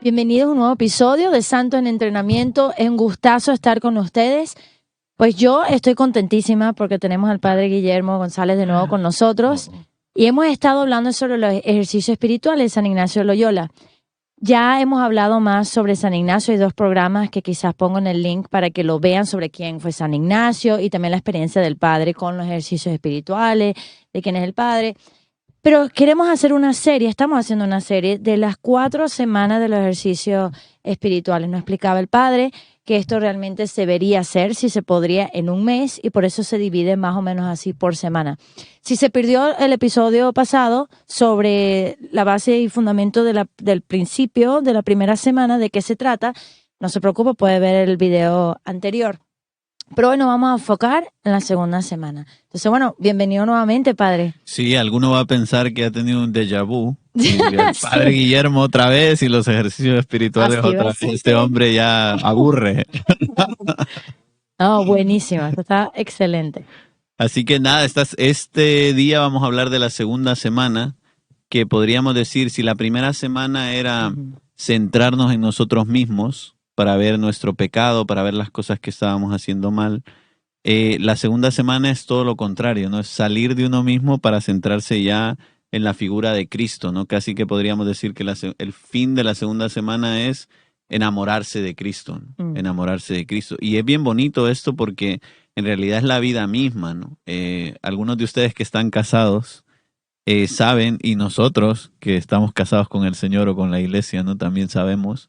Bienvenidos a un nuevo episodio de Santo en Entrenamiento. Es un gustazo estar con ustedes. Pues yo estoy contentísima porque tenemos al Padre Guillermo González de nuevo con nosotros y hemos estado hablando sobre los ejercicios espirituales de San Ignacio de Loyola. Ya hemos hablado más sobre San Ignacio. Hay 2 programas que quizás pongo en el link para que lo vean sobre quién fue San Ignacio y también la experiencia del Padre con los ejercicios espirituales, de quién es el Padre. Pero queremos hacer una serie, estamos haciendo una serie de las 4 semanas de los ejercicios espirituales. Nos explicaba el Padre que esto realmente se debería hacer, si se podría, en un mes, y por eso se divide más o menos así por semana. Si se perdió el episodio pasado sobre la base y fundamento del principio de la primera semana, de qué se trata, no se preocupe, puede ver el video anterior. Pero hoy nos vamos a enfocar en la segunda semana. Entonces, bueno, bienvenido nuevamente, Padre. Sí, alguno va a pensar que ha tenido un déjà vu. Y el Padre Guillermo otra vez y los ejercicios espirituales Así otra va a vez. ser. Este hombre ya aburre. No, buenísimo, esto está excelente. Así que nada, este día vamos a hablar de la segunda semana, que podríamos decir, si la primera semana era centrarnos en nosotros mismos para ver nuestro pecado, para ver las cosas que estábamos haciendo mal, la segunda semana es todo lo contrario, ¿no? Es salir de uno mismo para centrarse ya en la figura de Cristo, ¿no? Casi que podríamos decir que el fin de la segunda semana es enamorarse de Cristo, ¿no? Enamorarse de Cristo. Y es bien bonito esto porque en realidad es la vida misma, ¿no? Algunos de ustedes que están casados saben, y nosotros que estamos casados con el Señor o con la iglesia, ¿no? También sabemos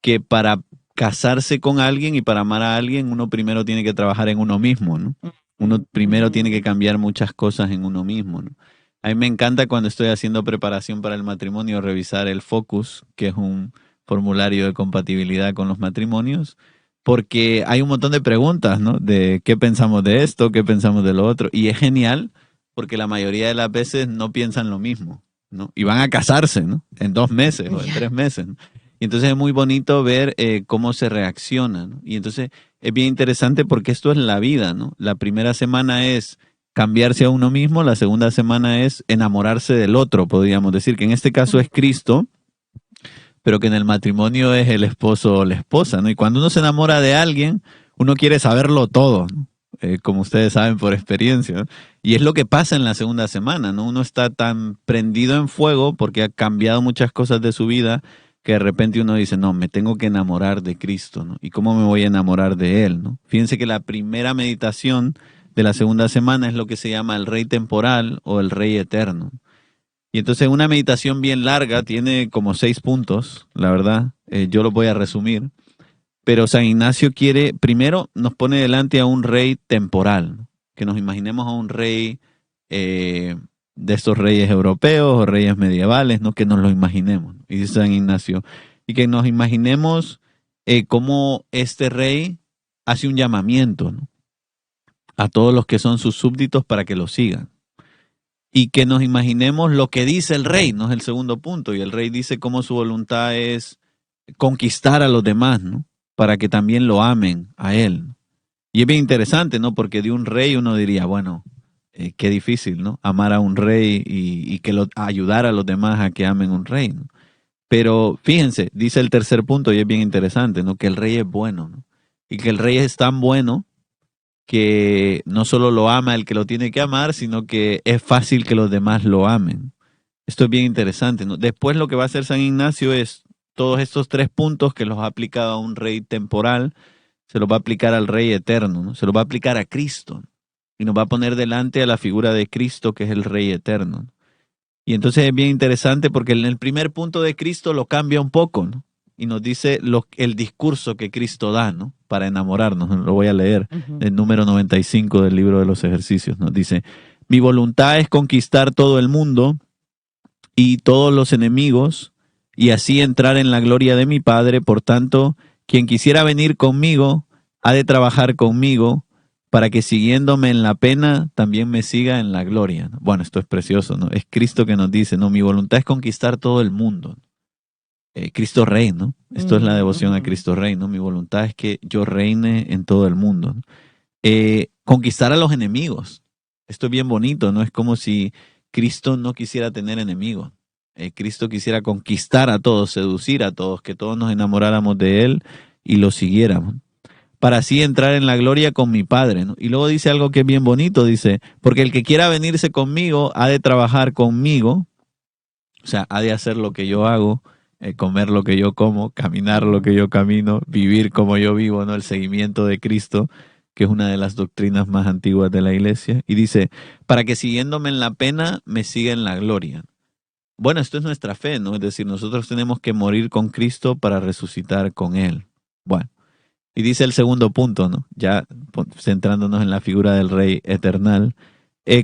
que para casarse con alguien y para amar a alguien, uno primero tiene que trabajar en uno mismo, ¿no? Uno primero tiene que cambiar muchas cosas en uno mismo, ¿no? A mí me encanta cuando estoy haciendo preparación para el matrimonio revisar el Focus, que es un formulario de compatibilidad con los matrimonios, porque hay un montón de preguntas, ¿no? De qué pensamos de esto, qué pensamos de lo otro, y es genial porque la mayoría de las veces no piensan lo mismo, ¿no? Y van a casarse, ¿no? En 2 meses o en 3 meses, ¿no? Y entonces es muy bonito ver cómo se reacciona, ¿no? Y entonces es bien interesante porque esto es la vida, ¿no? La primera semana es cambiarse a uno mismo, la segunda semana es enamorarse del otro, podríamos decir, que en este caso es Cristo, pero que en el matrimonio es el esposo o la esposa, ¿no? Y cuando uno se enamora de alguien, uno quiere saberlo todo, ¿no? Como ustedes saben por experiencia, ¿no? Y es lo que pasa en la segunda semana, ¿no? Uno está tan prendido en fuego porque ha cambiado muchas cosas de su vida que de repente uno dice, no, me tengo que enamorar de Cristo, ¿no? ¿Y cómo me voy a enamorar de Él, ¿no? Fíjense que la primera meditación de la segunda semana es lo que se llama el Rey temporal o el Rey eterno. Y entonces una meditación bien larga, tiene como 6 puntos, la verdad, yo lo voy a resumir. Pero San Ignacio quiere, primero nos pone delante a un rey temporal, ¿no? Que nos imaginemos a un rey de estos reyes europeos o reyes medievales, ¿no? Que nos lo imaginemos, ¿no? Y dice San Ignacio, y que nos imaginemos cómo este rey hace un llamamiento, ¿no? A todos los que son sus súbditos para que lo sigan. Y que nos imaginemos lo que dice el rey, ¿no? Es el segundo punto. Y el rey dice cómo su voluntad es conquistar a los demás, ¿no? Para que también lo amen a él. Y es bien interesante, ¿no? Porque de un rey uno diría, bueno, qué difícil, ¿no? Amar a un rey y que ayudar a los demás a que amen un rey, ¿no? Pero fíjense, dice el tercer punto y es bien interesante, ¿no? Que el rey es bueno, ¿no? Y que el rey es tan bueno que no solo lo ama el que lo tiene que amar, sino que es fácil que los demás lo amen. Esto es bien interesante, ¿no? Después lo que va a hacer San Ignacio es todos estos 3 puntos que los ha aplicado a un rey temporal, se los va a aplicar al rey eterno, ¿no? Se los va a aplicar a Cristo, ¿no? Y nos va a poner delante a la figura de Cristo, que es el rey eterno, ¿no? Y entonces es bien interesante porque en el primer punto de Cristo lo cambia un poco, ¿no? Y nos dice el discurso que Cristo da, ¿no? Para enamorarnos, ¿no? Lo voy a leer, el número 95 del libro de los ejercicios, nos dice, mi voluntad es conquistar todo el mundo y todos los enemigos, y así entrar en la gloria de mi Padre. Por tanto, quien quisiera venir conmigo, ha de trabajar conmigo, para que siguiéndome en la pena, también me siga en la gloria. Bueno, esto es precioso, ¿no? Es Cristo que nos dice, no, mi voluntad es conquistar todo el mundo. Cristo Rey, ¿no? Esto es la devoción a Cristo Rey, ¿no? Mi voluntad es que yo reine en todo el mundo, ¿no? Conquistar a los enemigos. Esto es bien bonito, ¿no? Es como si Cristo no quisiera tener enemigos. Cristo quisiera conquistar a todos, seducir a todos, que todos nos enamoráramos de Él y lo siguiéramos, para así entrar en la gloria con mi Padre, ¿no? Y luego dice algo que es bien bonito, dice, porque el que quiera venirse conmigo ha de trabajar conmigo, o sea, ha de hacer lo que yo hago, comer lo que yo como, caminar lo que yo camino, vivir como yo vivo, ¿no? El seguimiento de Cristo, que es una de las doctrinas más antiguas de la iglesia. Y dice, para que siguiéndome en la pena, me siga en la gloria. Bueno, esto es nuestra fe, ¿no? Es decir, nosotros tenemos que morir con Cristo para resucitar con Él. Bueno, y dice el segundo punto, ¿no? Ya centrándonos en la figura del Rey eternal,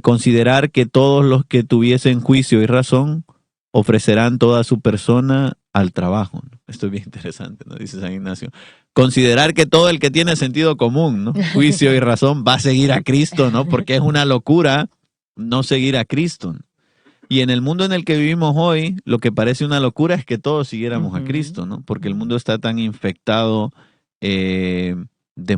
considerar que todos los que tuviesen juicio y razón ofrecerán toda su persona al trabajo, ¿no? Esto es bien interesante, ¿no? Dice San Ignacio. Considerar que todo el que tiene sentido común, ¿no? Juicio y razón va a seguir a Cristo, ¿no? Porque es una locura no seguir a Cristo, ¿no? Y en el mundo en el que vivimos hoy, lo que parece una locura es que todos siguiéramos a Cristo, ¿no? Porque el mundo está tan infectado de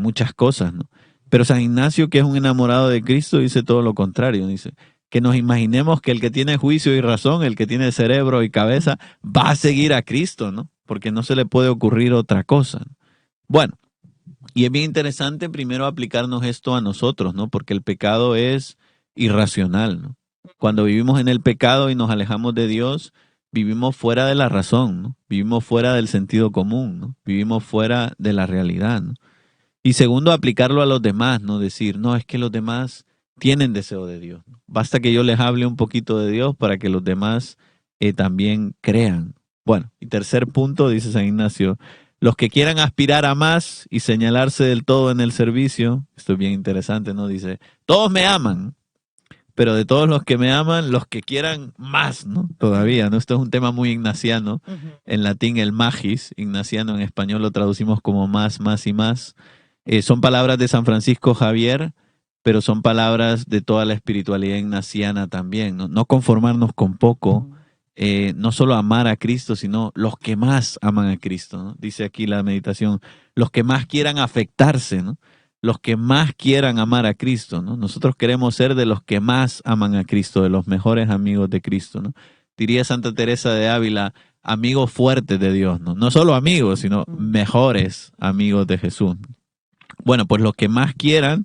muchas cosas, ¿no? Pero San Ignacio, que es un enamorado de Cristo, dice todo lo contrario. Dice que nos imaginemos que el que tiene juicio y razón, el que tiene cerebro y cabeza, va a seguir a Cristo, ¿no? Porque no se le puede ocurrir otra cosa, ¿no? Bueno, y es bien interesante primero aplicarnos esto a nosotros, ¿no? Porque el pecado es irracional, ¿no? Cuando vivimos en el pecado y nos alejamos de Dios, vivimos fuera de la razón, ¿no? Vivimos fuera del sentido común, ¿no? Vivimos fuera de la realidad, ¿no? Y segundo, aplicarlo a los demás, ¿no? Decir, no, es que los demás tienen deseo de Dios, ¿no? Basta que yo les hable un poquito de Dios para que los demás también crean. Bueno, y tercer punto, dice San Ignacio, los que quieran aspirar a más y señalarse del todo en el servicio, esto es bien interesante, ¿no? Dice, todos me aman, pero de todos los que me aman, los que quieran más, ¿no? Todavía, ¿no? Esto es un tema muy ignaciano. En latín el magis, ignaciano en español lo traducimos como más, más y más. Son palabras de San Francisco Javier, pero son palabras de toda la espiritualidad ignaciana también, ¿no? No conformarnos con poco, no solo amar a Cristo, sino los que más aman a Cristo, ¿no? Dice aquí la meditación, los que más quieran afectarse, ¿no? Los que más quieran amar a Cristo, ¿no? Nosotros queremos ser de los que más aman a Cristo, de los mejores amigos de Cristo, ¿no? Diría Santa Teresa de Ávila, amigos fuertes de Dios, ¿no? No solo amigos, sino mejores amigos de Jesús. Bueno, pues los que más quieran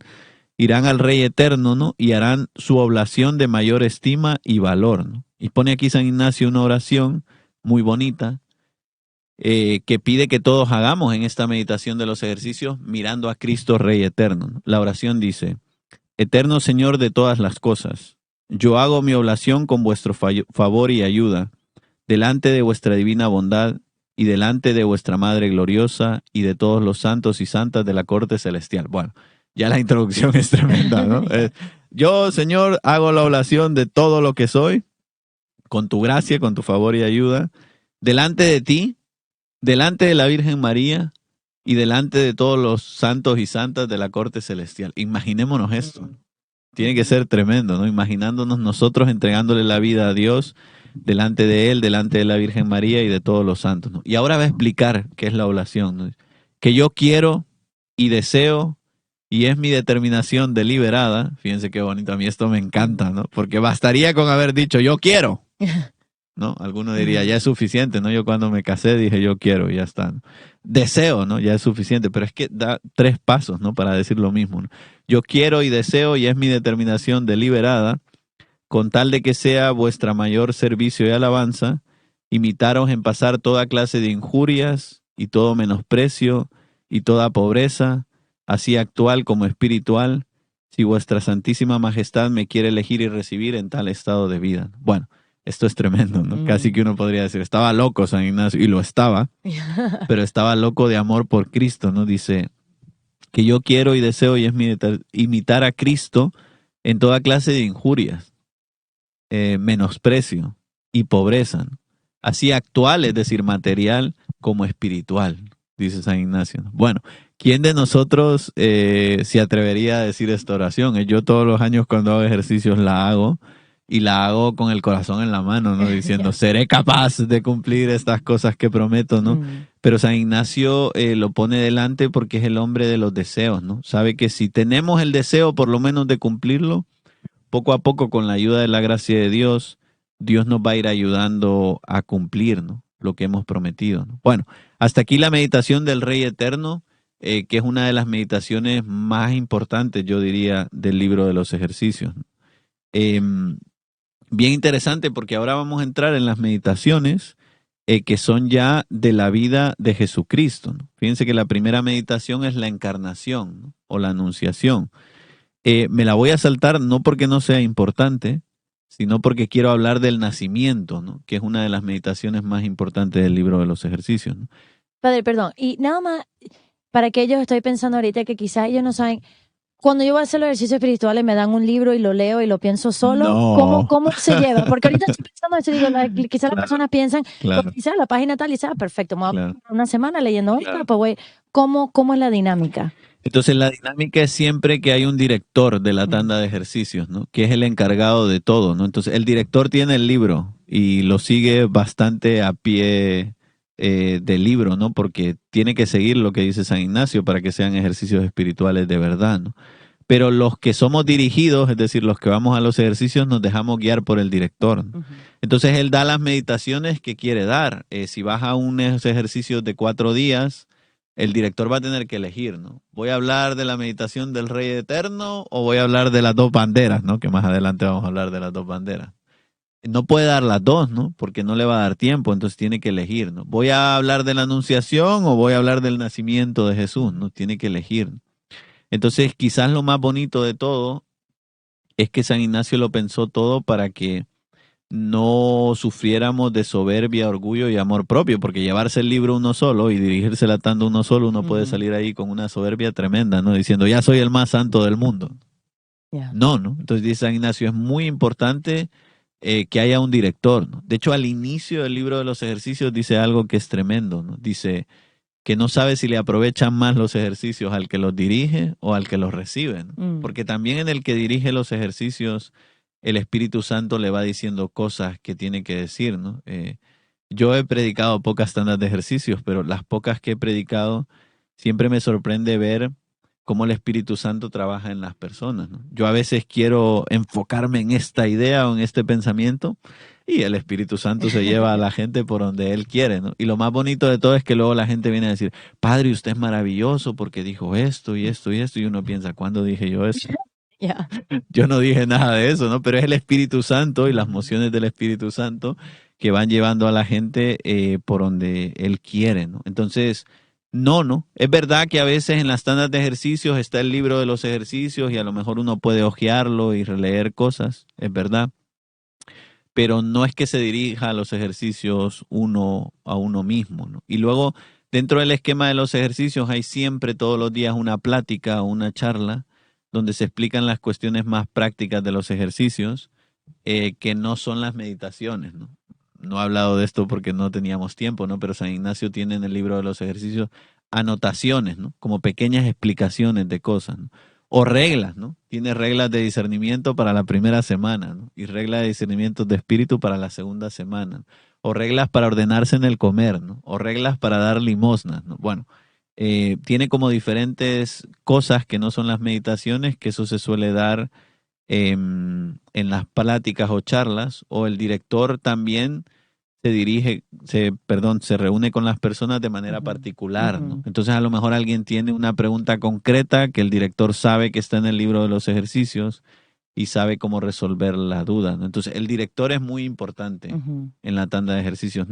irán al Rey eterno, ¿no? Y harán su oblación de mayor estima y valor, ¿no? Y pone aquí San Ignacio una oración muy bonita, que pide que todos hagamos en esta meditación de los ejercicios mirando a Cristo Rey eterno, ¿no? La oración dice, Eterno Señor de todas las cosas, yo hago mi oblación con vuestro favor y ayuda, delante de vuestra divina bondad y delante de vuestra Madre gloriosa y de todos los santos y santas de la corte celestial. Bueno, ya la introducción es tremenda, ¿no? Yo, Señor, hago la oblación de todo lo que soy, con tu gracia, con tu favor y ayuda, delante de ti, delante de la Virgen María y delante de todos los santos y santas de la corte celestial. Imaginémonos esto. Tiene que ser tremendo, ¿no? Imaginándonos nosotros entregándole la vida a Dios delante de Él, delante de la Virgen María y de todos los santos, ¿no? Y ahora va a explicar qué es la oblación, ¿no? Que yo quiero y deseo y es mi determinación deliberada. Fíjense qué bonito, a mí esto me encanta, ¿no? Porque bastaría con haber dicho yo quiero, ¿no? Alguno diría, ya es suficiente, ¿no? Yo cuando me casé dije, yo quiero, y ya está, ¿no? Deseo, ¿no? Ya es suficiente, pero es que da 3 pasos, ¿no? Para decir lo mismo, ¿no? Yo quiero y deseo, y es mi determinación deliberada, con tal de que sea vuestra mayor servicio y alabanza, imitaros en pasar toda clase de injurias y todo menosprecio y toda pobreza, así actual como espiritual, si vuestra santísima majestad me quiere elegir y recibir en tal estado de vida. Bueno, esto es tremendo, ¿no? Casi que uno podría decir, estaba loco San Ignacio, y lo estaba, pero estaba loco de amor por Cristo, ¿no? Dice que yo quiero y deseo, y es mi imitar a Cristo en toda clase de injurias, menosprecio y pobreza, ¿no? Así actual, es decir, material como espiritual, dice San Ignacio, ¿no? Bueno, ¿quién de nosotros se atrevería a decir esta oración? Yo todos los años cuando hago ejercicios la hago, y la hago con el corazón en la mano, ¿no? Diciendo, seré capaz de cumplir estas cosas que prometo, ¿no? Pero San Ignacio lo pone delante porque es el hombre de los deseos, ¿no? Sabe que si tenemos el deseo por lo menos de cumplirlo, poco a poco con la ayuda de la gracia de Dios, Dios nos va a ir ayudando a cumplir, ¿no?, lo que hemos prometido, ¿no? Bueno, hasta aquí la meditación del Rey Eterno, que es una de las meditaciones más importantes, yo diría, del libro de los ejercicios, ¿no? Bien interesante, porque ahora vamos a entrar en las meditaciones que son ya de la vida de Jesucristo, ¿no? Fíjense que la primera meditación es la encarnación, ¿no?, o la anunciación. Me la voy a saltar no porque no sea importante, sino porque quiero hablar del nacimiento, ¿no?, que es una de las meditaciones más importantes del libro de los ejercicios, ¿no? Padre, perdón. Y nada más, para que ellos estoy pensando ahorita que quizás ellos no saben, cuando yo voy a hacer los ejercicios espirituales me dan un libro y lo leo y lo pienso solo, No. ¿cómo se lleva? Porque ahorita estoy pensando eso y digo, quizás las Claro, personas piensan, pues claro, quizás la página tal y dice, perfecto, me voy a claro. pasar una semana leyendo esto, Claro. pues voy, ¿cómo es la dinámica? Entonces la dinámica es siempre que hay un director de la tanda de ejercicios, ¿no?, que es el encargado de todo, ¿no? Entonces el director tiene el libro y lo sigue bastante a pie del libro, ¿no?, porque tiene que seguir lo que dice San Ignacio para que sean ejercicios espirituales de verdad, ¿no? Pero los que somos dirigidos, es decir, los que vamos a los ejercicios, nos dejamos guiar por el director, ¿no? Entonces él da las meditaciones que quiere dar. Si vas a unos ejercicios de 4 días, el director va a tener que elegir, ¿no? ¿Voy a hablar de la meditación del Rey Eterno o voy a hablar de las 2 banderas, ¿no?, que más adelante vamos a hablar de las 2 banderas? No puede dar las 2, ¿no?, porque no le va a dar tiempo, entonces tiene que elegir, ¿no? ¿Voy a hablar de la Anunciación o voy a hablar del nacimiento de Jesús? ¿No? Tiene que elegir. Entonces, quizás lo más bonito de todo es que San Ignacio lo pensó todo para que no sufriéramos de soberbia, orgullo y amor propio, porque llevarse el libro uno solo y dirigirse la tanda uno solo, uno puede salir ahí con una soberbia tremenda, ¿no?, diciendo, ya soy el más santo del mundo. Yeah. No, ¿no? Entonces dice San Ignacio, es muy importante que haya un director, ¿no? De hecho, al inicio del libro de los ejercicios dice algo que es tremendo, ¿no? Dice que no sabe si le aprovechan más los ejercicios al que los dirige o al que los recibe, ¿no? Porque también en el que dirige los ejercicios, el Espíritu Santo le va diciendo cosas que tiene que decir, ¿no? Yo he predicado pocas tandas de ejercicios, pero las pocas que he predicado, siempre me sorprende ver cómo el Espíritu Santo trabaja en las personas, ¿no? Yo a veces quiero enfocarme en esta idea o en este pensamiento y el Espíritu Santo se lleva a la gente por donde Él quiere, ¿no? Y lo más bonito de todo es que luego la gente viene a decir, Padre, usted es maravilloso porque dijo esto y esto y esto, y uno piensa, ¿cuándo dije yo eso? Yeah. Yo no dije nada de eso, ¿no? Pero es el Espíritu Santo y las mociones del Espíritu Santo que van llevando a la gente por donde Él quiere, ¿no? Entonces, no. Es verdad que a veces en las tandas de ejercicios está el libro de los ejercicios y a lo mejor uno puede hojearlo y releer cosas, es verdad. Pero no es que se dirija a los ejercicios uno a uno mismo, ¿no? Y luego, dentro del esquema de los ejercicios, hay siempre todos los días una plática o una charla donde se explican las cuestiones más prácticas de los ejercicios, que no son las meditaciones, ¿no? No he hablado de esto porque no teníamos tiempo, ¿no? Pero San Ignacio tiene en el libro de los ejercicios anotaciones, ¿no?, como pequeñas explicaciones de cosas, ¿no? O reglas, ¿no? Tiene reglas de discernimiento para la primera semana, ¿no?, y reglas de discernimiento de espíritu para la segunda semana, ¿no? O reglas para ordenarse en el comer, ¿no? O reglas para dar limosnas, ¿no? Bueno, tiene como diferentes cosas que no son las meditaciones, que eso se suele dar en las pláticas o charlas, o el director también se reúne con las personas de manera particular, ¿no? Entonces a lo mejor alguien tiene una pregunta concreta que el director sabe que está en el libro de los ejercicios y sabe cómo resolver la duda, ¿no? Entonces el director es muy importante en la tanda de ejercicios.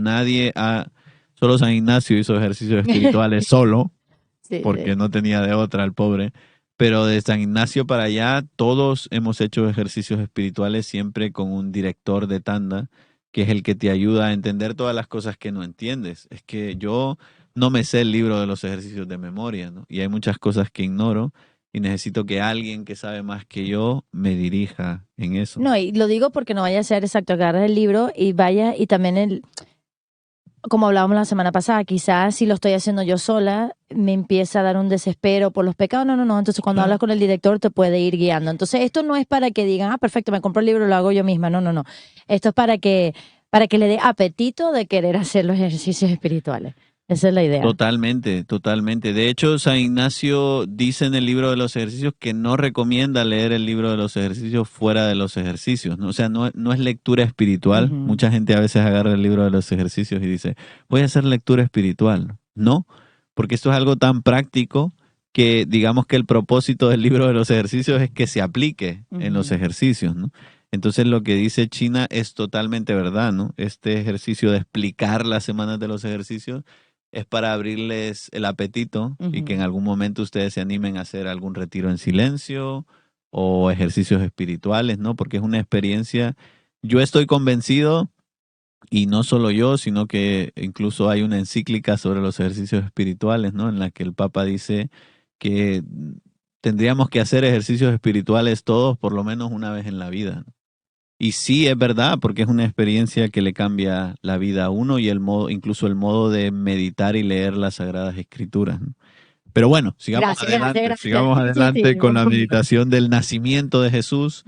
Solo San Ignacio hizo ejercicios espirituales solo, Sí, porque no tenía de otra el pobre. Pero de San Ignacio para allá, todos hemos hecho ejercicios espirituales siempre con un director de tanda, que es el que te ayuda a entender todas las cosas que no entiendes. Es que yo no me sé el libro de los ejercicios de memoria, ¿no? Y hay muchas cosas que ignoro y necesito que alguien que sabe más que yo me dirija en eso. No, y lo digo porque no vaya a ser exacto, agarras el libro y vaya, y también como hablábamos la semana pasada, quizás si lo estoy haciendo yo sola, me empieza a dar un desespero por los pecados. No. Entonces, cuando hablas con el director, te puede ir guiando. Entonces, esto no es para que digan, perfecto, me compro el libro, lo hago yo misma. No. Esto es para que le dé apetito de querer hacer los ejercicios espirituales. Esa es la idea. Totalmente, totalmente. De hecho, San Ignacio dice en el libro de los ejercicios que no recomienda leer el libro de los ejercicios fuera de los ejercicios, ¿no? O sea, no es lectura espiritual. Mucha gente a veces agarra el libro de los ejercicios y dice, voy a hacer lectura espiritual. No, porque esto es algo tan práctico que digamos que el propósito del libro de los ejercicios es que se aplique en los ejercicios, ¿no? Entonces lo que dice China es totalmente verdad, ¿no? Este ejercicio de explicar las semanas de los ejercicios es para abrirles el apetito y que en algún momento ustedes se animen a hacer algún retiro en silencio o ejercicios espirituales, ¿no? Porque es una experiencia, yo estoy convencido, y no solo yo, sino que incluso hay una encíclica sobre los ejercicios espirituales, ¿no? En la que el Papa dice que tendríamos que hacer ejercicios espirituales todos por lo menos una vez en la vida, ¿no? Y sí, es verdad, porque es una experiencia que le cambia la vida a uno y el modo, incluso el modo de meditar y leer las Sagradas Escrituras, ¿no? Pero bueno, sigamos adelante con la meditación del nacimiento de Jesús,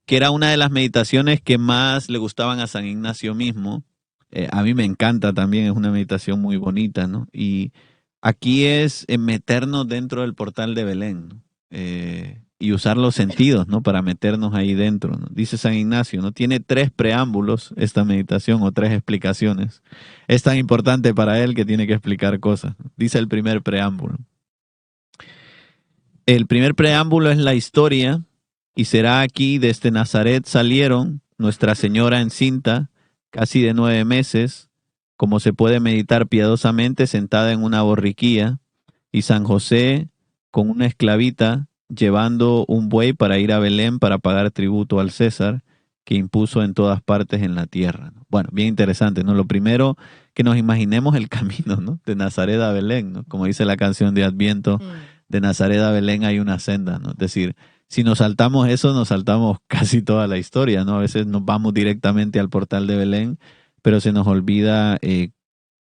que era una de las meditaciones que más le gustaban a San Ignacio mismo. A mí me encanta también, es una meditación muy bonita, ¿no? Y aquí es meternos dentro del portal de Belén, ¿no? Y usar los sentidos, ¿no? Para meternos ahí dentro, ¿no? Dice San Ignacio, ¿no? Tiene 3 preámbulos esta meditación o 3 explicaciones. Es tan importante para él que tiene que explicar cosas, ¿no? Dice el primer preámbulo. El primer preámbulo es la historia y será aquí desde Nazaret salieron Nuestra Señora encinta, casi de 9 meses, como se puede meditar piadosamente sentada en una borriquilla, y San José con una esclavita llevando un buey para ir a Belén para pagar tributo al César que impuso en todas partes en la tierra. Bueno, bien interesante, ¿no? Lo primero que nos imaginemos el camino, ¿no? De Nazaret a Belén, ¿no? Como dice la canción de Adviento, de Nazaret a Belén hay una senda, ¿no? Es decir, si nos saltamos eso, nos saltamos casi toda la historia, ¿no? A veces nos vamos directamente al portal de Belén, pero se nos olvida qué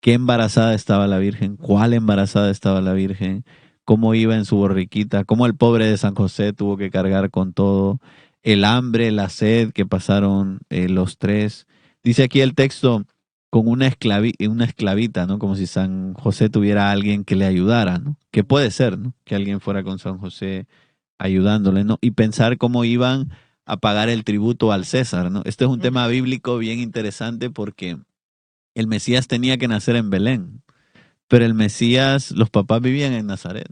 embarazada estaba la Virgen, cuál embarazada estaba la Virgen, cómo iba en su borriquita, cómo el pobre de San José tuvo que cargar con todo, el hambre, la sed que pasaron los 3. Dice aquí el texto con una esclavita, ¿no? Como si San José tuviera a alguien que le ayudara, ¿no? Que puede ser, ¿no? Que alguien fuera con San José ayudándole, ¿no? Y pensar cómo iban a pagar el tributo al César, ¿no? Este es un tema bíblico bien interesante porque el Mesías tenía que nacer en Belén, pero el Mesías, los papás vivían en Nazaret.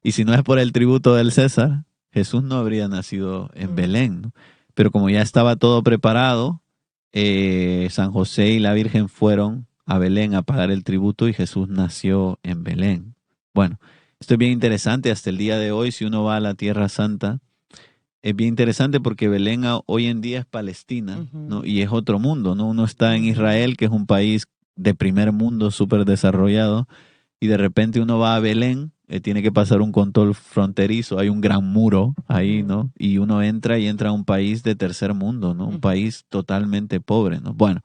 Y si no es por el tributo del César, Jesús no habría nacido en Belén, ¿no? Pero como ya estaba todo preparado, San José y la Virgen fueron a Belén a pagar el tributo y Jesús nació en Belén. Bueno, esto es bien interesante hasta el día de hoy, si uno va a la Tierra Santa, es bien interesante porque Belén hoy en día es Palestina, ¿no? Y es otro mundo, ¿no? Uno está en Israel, que es un país de primer mundo súper desarrollado, y de repente uno va a Belén, tiene que pasar un control fronterizo, hay un gran muro ahí, ¿no? Y uno entra a un país de tercer mundo, ¿no? Un país totalmente pobre, ¿no? Bueno,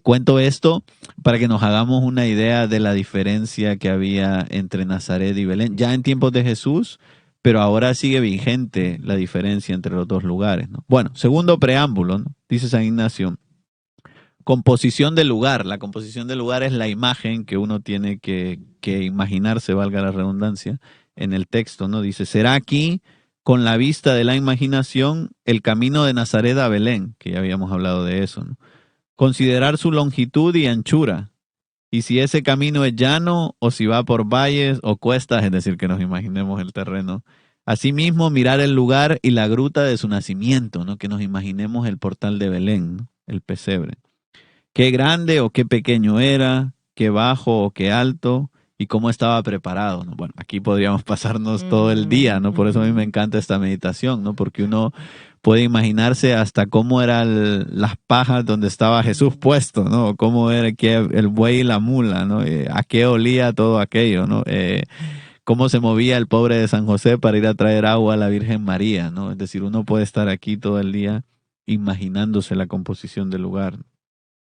cuento esto para que nos hagamos una idea de la diferencia que había entre Nazaret y Belén. Ya en tiempos de Jesús, pero ahora sigue vigente la diferencia entre los dos lugares, ¿no? Bueno, segundo preámbulo, ¿no? Dice San Ignacio, composición del lugar. La composición del lugar es la imagen que uno tiene que imaginarse, valga la redundancia, en el texto, ¿no? Dice, será aquí, con la vista de la imaginación, el camino de Nazaret a Belén, que ya habíamos hablado de eso, ¿no? Considerar su longitud y anchura, y si ese camino es llano o si va por valles o cuestas, es decir, que nos imaginemos el terreno. Asimismo, mirar el lugar y la gruta de su nacimiento, ¿no? Que nos imaginemos el portal de Belén, ¿no? El pesebre. Qué grande o qué pequeño era, qué bajo o qué alto, y cómo estaba preparado, ¿no? Bueno, aquí podríamos pasarnos todo el día, ¿no? Por eso a mí me encanta esta meditación, ¿no? Porque uno puede imaginarse hasta cómo eran las pajas donde estaba Jesús puesto, ¿no? Cómo era el buey y la mula, ¿no? A qué olía todo aquello, ¿no? Cómo se movía el pobre de San José para ir a traer agua a la Virgen María, ¿no? Es decir, uno puede estar aquí todo el día imaginándose la composición del lugar.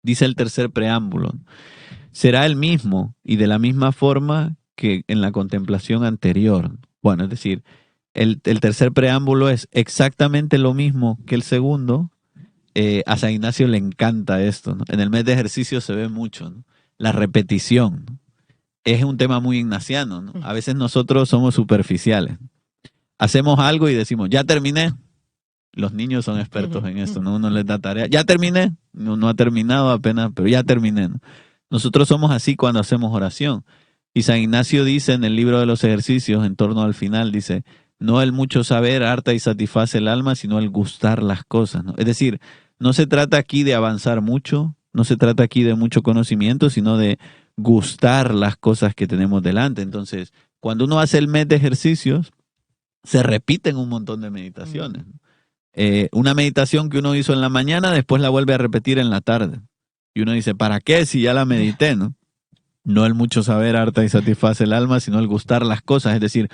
Dice el tercer preámbulo, será el mismo y de la misma forma que en la contemplación anterior. Bueno, es decir, el tercer preámbulo es exactamente lo mismo que el segundo. A San Ignacio le encanta esto, ¿no? En el mes de ejercicio se ve mucho, ¿no? La repetición, ¿no? es un tema muy ignaciano, ¿no? A veces nosotros somos superficiales. Hacemos algo y decimos, ya terminé. Los niños son expertos en eso, ¿no? Uno les da tarea. Ya terminé. No ha terminado apenas, pero ya terminé, ¿no? Nosotros somos así cuando hacemos oración. Y San Ignacio dice en el libro de los ejercicios, en torno al final, dice, no el mucho saber harta y satisface el alma, sino el gustar las cosas, ¿no? Es decir, no se trata aquí de avanzar mucho, no se trata aquí de mucho conocimiento, sino de gustar las cosas que tenemos delante. Entonces, cuando uno hace el mes de ejercicios, se repiten un montón de meditaciones. Una meditación que uno hizo en la mañana, después la vuelve a repetir en la tarde. Y uno dice, ¿para qué si ya la medité, no? No el mucho saber harta y satisface el alma, sino el gustar las cosas. Es decir,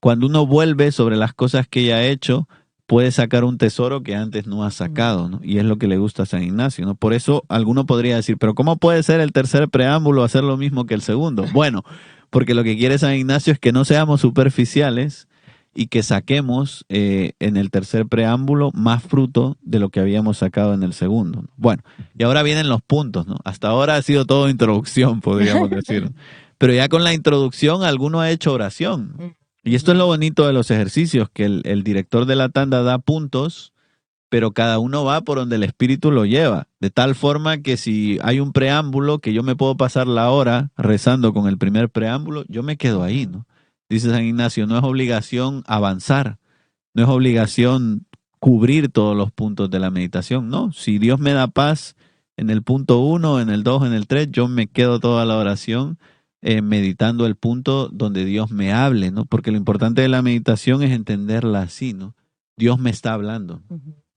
cuando uno vuelve sobre las cosas que ya ha hecho, puede sacar un tesoro que antes no ha sacado, ¿no? Y es lo que le gusta a San Ignacio, ¿no? Por eso alguno podría decir, pero ¿cómo puede ser el tercer preámbulo hacer lo mismo que el segundo? Bueno, porque lo que quiere San Ignacio es que no seamos superficiales y que saquemos en el tercer preámbulo más fruto de lo que habíamos sacado en el segundo, ¿no? Bueno, y ahora vienen los puntos, ¿no? Hasta ahora ha sido todo introducción, podríamos decir. Pero ya con la introducción, alguno ha hecho oración. Y esto es lo bonito de los ejercicios, que el director de la tanda da puntos, pero cada uno va por donde el espíritu lo lleva. De tal forma que si hay un preámbulo, que yo me puedo pasar la hora rezando con el primer preámbulo, yo me quedo ahí, ¿no? Dice San Ignacio, no es obligación avanzar, no es obligación cubrir todos los puntos de la meditación, no. Si Dios me da paz en el punto 1, en el 2, en el 3, yo me quedo toda la oración meditando el punto donde Dios me hable, ¿no? Porque lo importante de la meditación es entenderla así, ¿no? Dios me está hablando.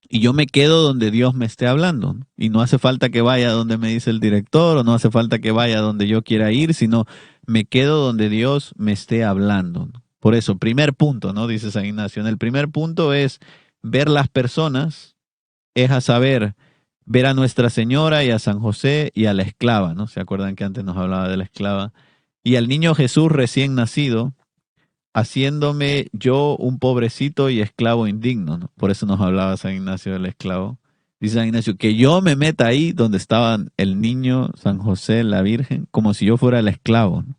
Y yo me quedo donde Dios me esté hablando, ¿no? Y no hace falta que vaya donde me dice el director, o no hace falta que vaya donde yo quiera ir, sino me quedo donde Dios me esté hablando, ¿no? Por eso, primer punto, ¿no? Dice San Ignacio. El primer punto es ver las personas, es a saber, ver a Nuestra Señora y a San José y a la esclava, ¿no? ¿Se acuerdan que antes nos hablaba de la esclava? Y al niño Jesús recién nacido, haciéndome yo un pobrecito y esclavo indigno, ¿no? Por eso nos hablaba San Ignacio del esclavo. Dice San Ignacio, que yo me meta ahí donde estaban el niño, San José, la Virgen, como si yo fuera el esclavo, ¿no?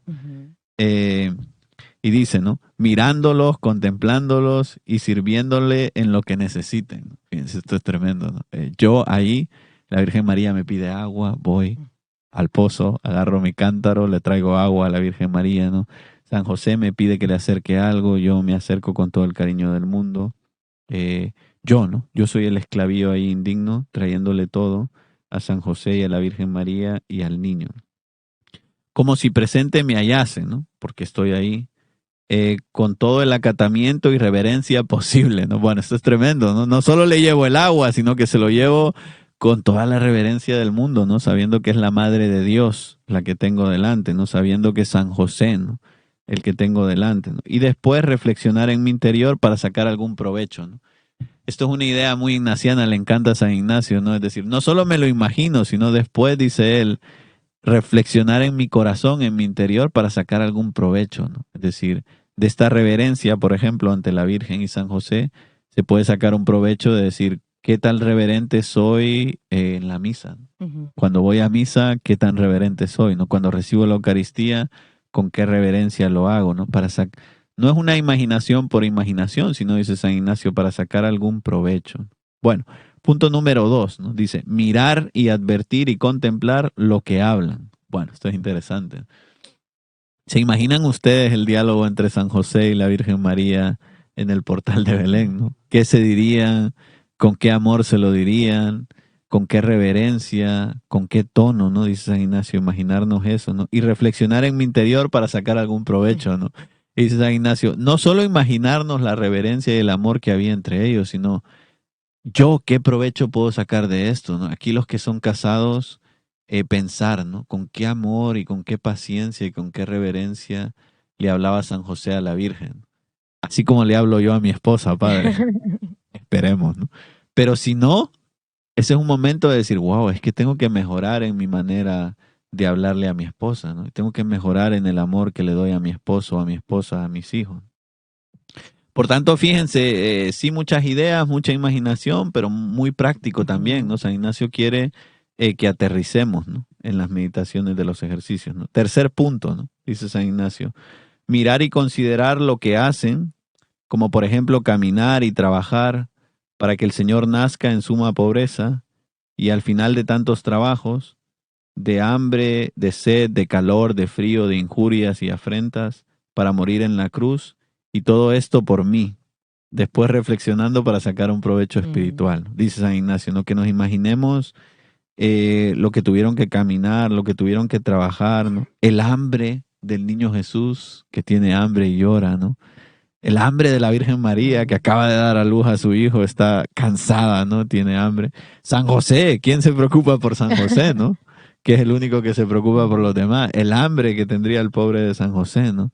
Y dice, ¿no? Mirándolos, contemplándolos y sirviéndole en lo que necesiten. Fíjense, esto es tremendo, ¿no? Yo ahí, la Virgen María me pide agua, voy al pozo, agarro mi cántaro, le traigo agua a la Virgen María, ¿no? San José me pide que le acerque algo, yo me acerco con todo el cariño del mundo. Yo, ¿no? Yo soy el esclavío ahí indigno, trayéndole todo a San José y a la Virgen María y al niño. Como si presente me hallase, ¿no? Porque estoy ahí, con todo el acatamiento y reverencia posible, ¿no? Bueno, esto es tremendo, ¿no? No solo le llevo el agua, sino que se lo llevo con toda la reverencia del mundo, ¿no? Sabiendo que es la Madre de Dios la que tengo delante, ¿no? Sabiendo que es San José, ¿no? El que tengo delante, ¿no? Y después reflexionar en mi interior para sacar algún provecho, ¿no? Esto es una idea muy ignaciana, le encanta a San Ignacio, ¿no? Es decir, no solo me lo imagino, sino después, dice él, reflexionar en mi corazón, en mi interior, para sacar algún provecho, ¿no? Es decir, de esta reverencia, por ejemplo, ante la Virgen y San José, se puede sacar un provecho de decir, ¿qué tan reverente soy en la misa? Cuando voy a misa, ¿qué tan reverente soy? ¿No? Cuando recibo la Eucaristía, ¿con qué reverencia lo hago? ¿No? No es una imaginación por imaginación, sino, dice San Ignacio, para sacar algún provecho. Bueno, punto número 2, ¿no? Dice, mirar y advertir y contemplar lo que hablan. Bueno, esto es interesante. ¿Se imaginan ustedes el diálogo entre San José y la Virgen María en el portal de Belén, ¿no? ¿Qué se dirían? ¿Con qué amor se lo dirían? ¿Con qué reverencia? ¿Con qué tono? ¿No? Dice San Ignacio, imaginarnos eso, ¿no? Y reflexionar en mi interior para sacar algún provecho, ¿no? Y dice San Ignacio, no solo imaginarnos la reverencia y el amor que había entre ellos, sino yo qué provecho puedo sacar de esto, ¿no? Aquí los que son casados, pensar, ¿no? Con qué amor y con qué paciencia y con qué reverencia le hablaba San José a la Virgen. Así como le hablo yo a mi esposa, padre. Esperemos, ¿no? Pero si no, ese es un momento de decir, wow, es que tengo que mejorar en mi manera de hablarle a mi esposa, ¿no? Tengo que mejorar en el amor que le doy a mi esposo, a mi esposa, a mis hijos. Por tanto, fíjense, sí muchas ideas, mucha imaginación, pero muy práctico también, ¿no? San Ignacio quiere que aterricemos, ¿no? en las meditaciones de los ejercicios, ¿no? Tercer punto, ¿no? Dice San Ignacio, mirar y considerar lo que hacen, como por ejemplo caminar y trabajar para que el Señor nazca en suma pobreza y al final de tantos trabajos, de hambre, de sed, de calor, de frío, de injurias y afrentas, para morir en la cruz, y todo esto por mí, después reflexionando para sacar un provecho espiritual. Dice San Ignacio, ¿no? Que nos imaginemos lo que tuvieron que caminar, lo que tuvieron que trabajar, ¿no? El hambre del niño Jesús, que tiene hambre y llora, ¿no? El hambre de la Virgen María, que acaba de dar a luz a su hijo, está cansada, ¿no? Tiene hambre. San José, ¿quién se preocupa por San José, no? Que es el único que se preocupa por los demás. El hambre que tendría el pobre de San José, ¿no?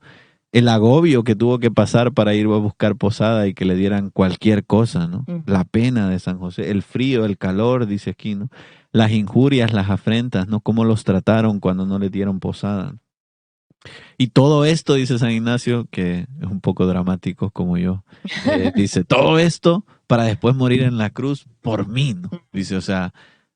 El agobio que tuvo que pasar para ir a buscar posada y que le dieran cualquier cosa, ¿no? La pena de San José, el frío, el calor, dice aquí, ¿no? Las injurias, las afrentas, ¿no? Cómo los trataron cuando no le dieron posada. Y todo esto, dice San Ignacio, que es un poco dramático como yo, dice, todo esto para después morir en la cruz por mí, ¿no? Dice, o sea,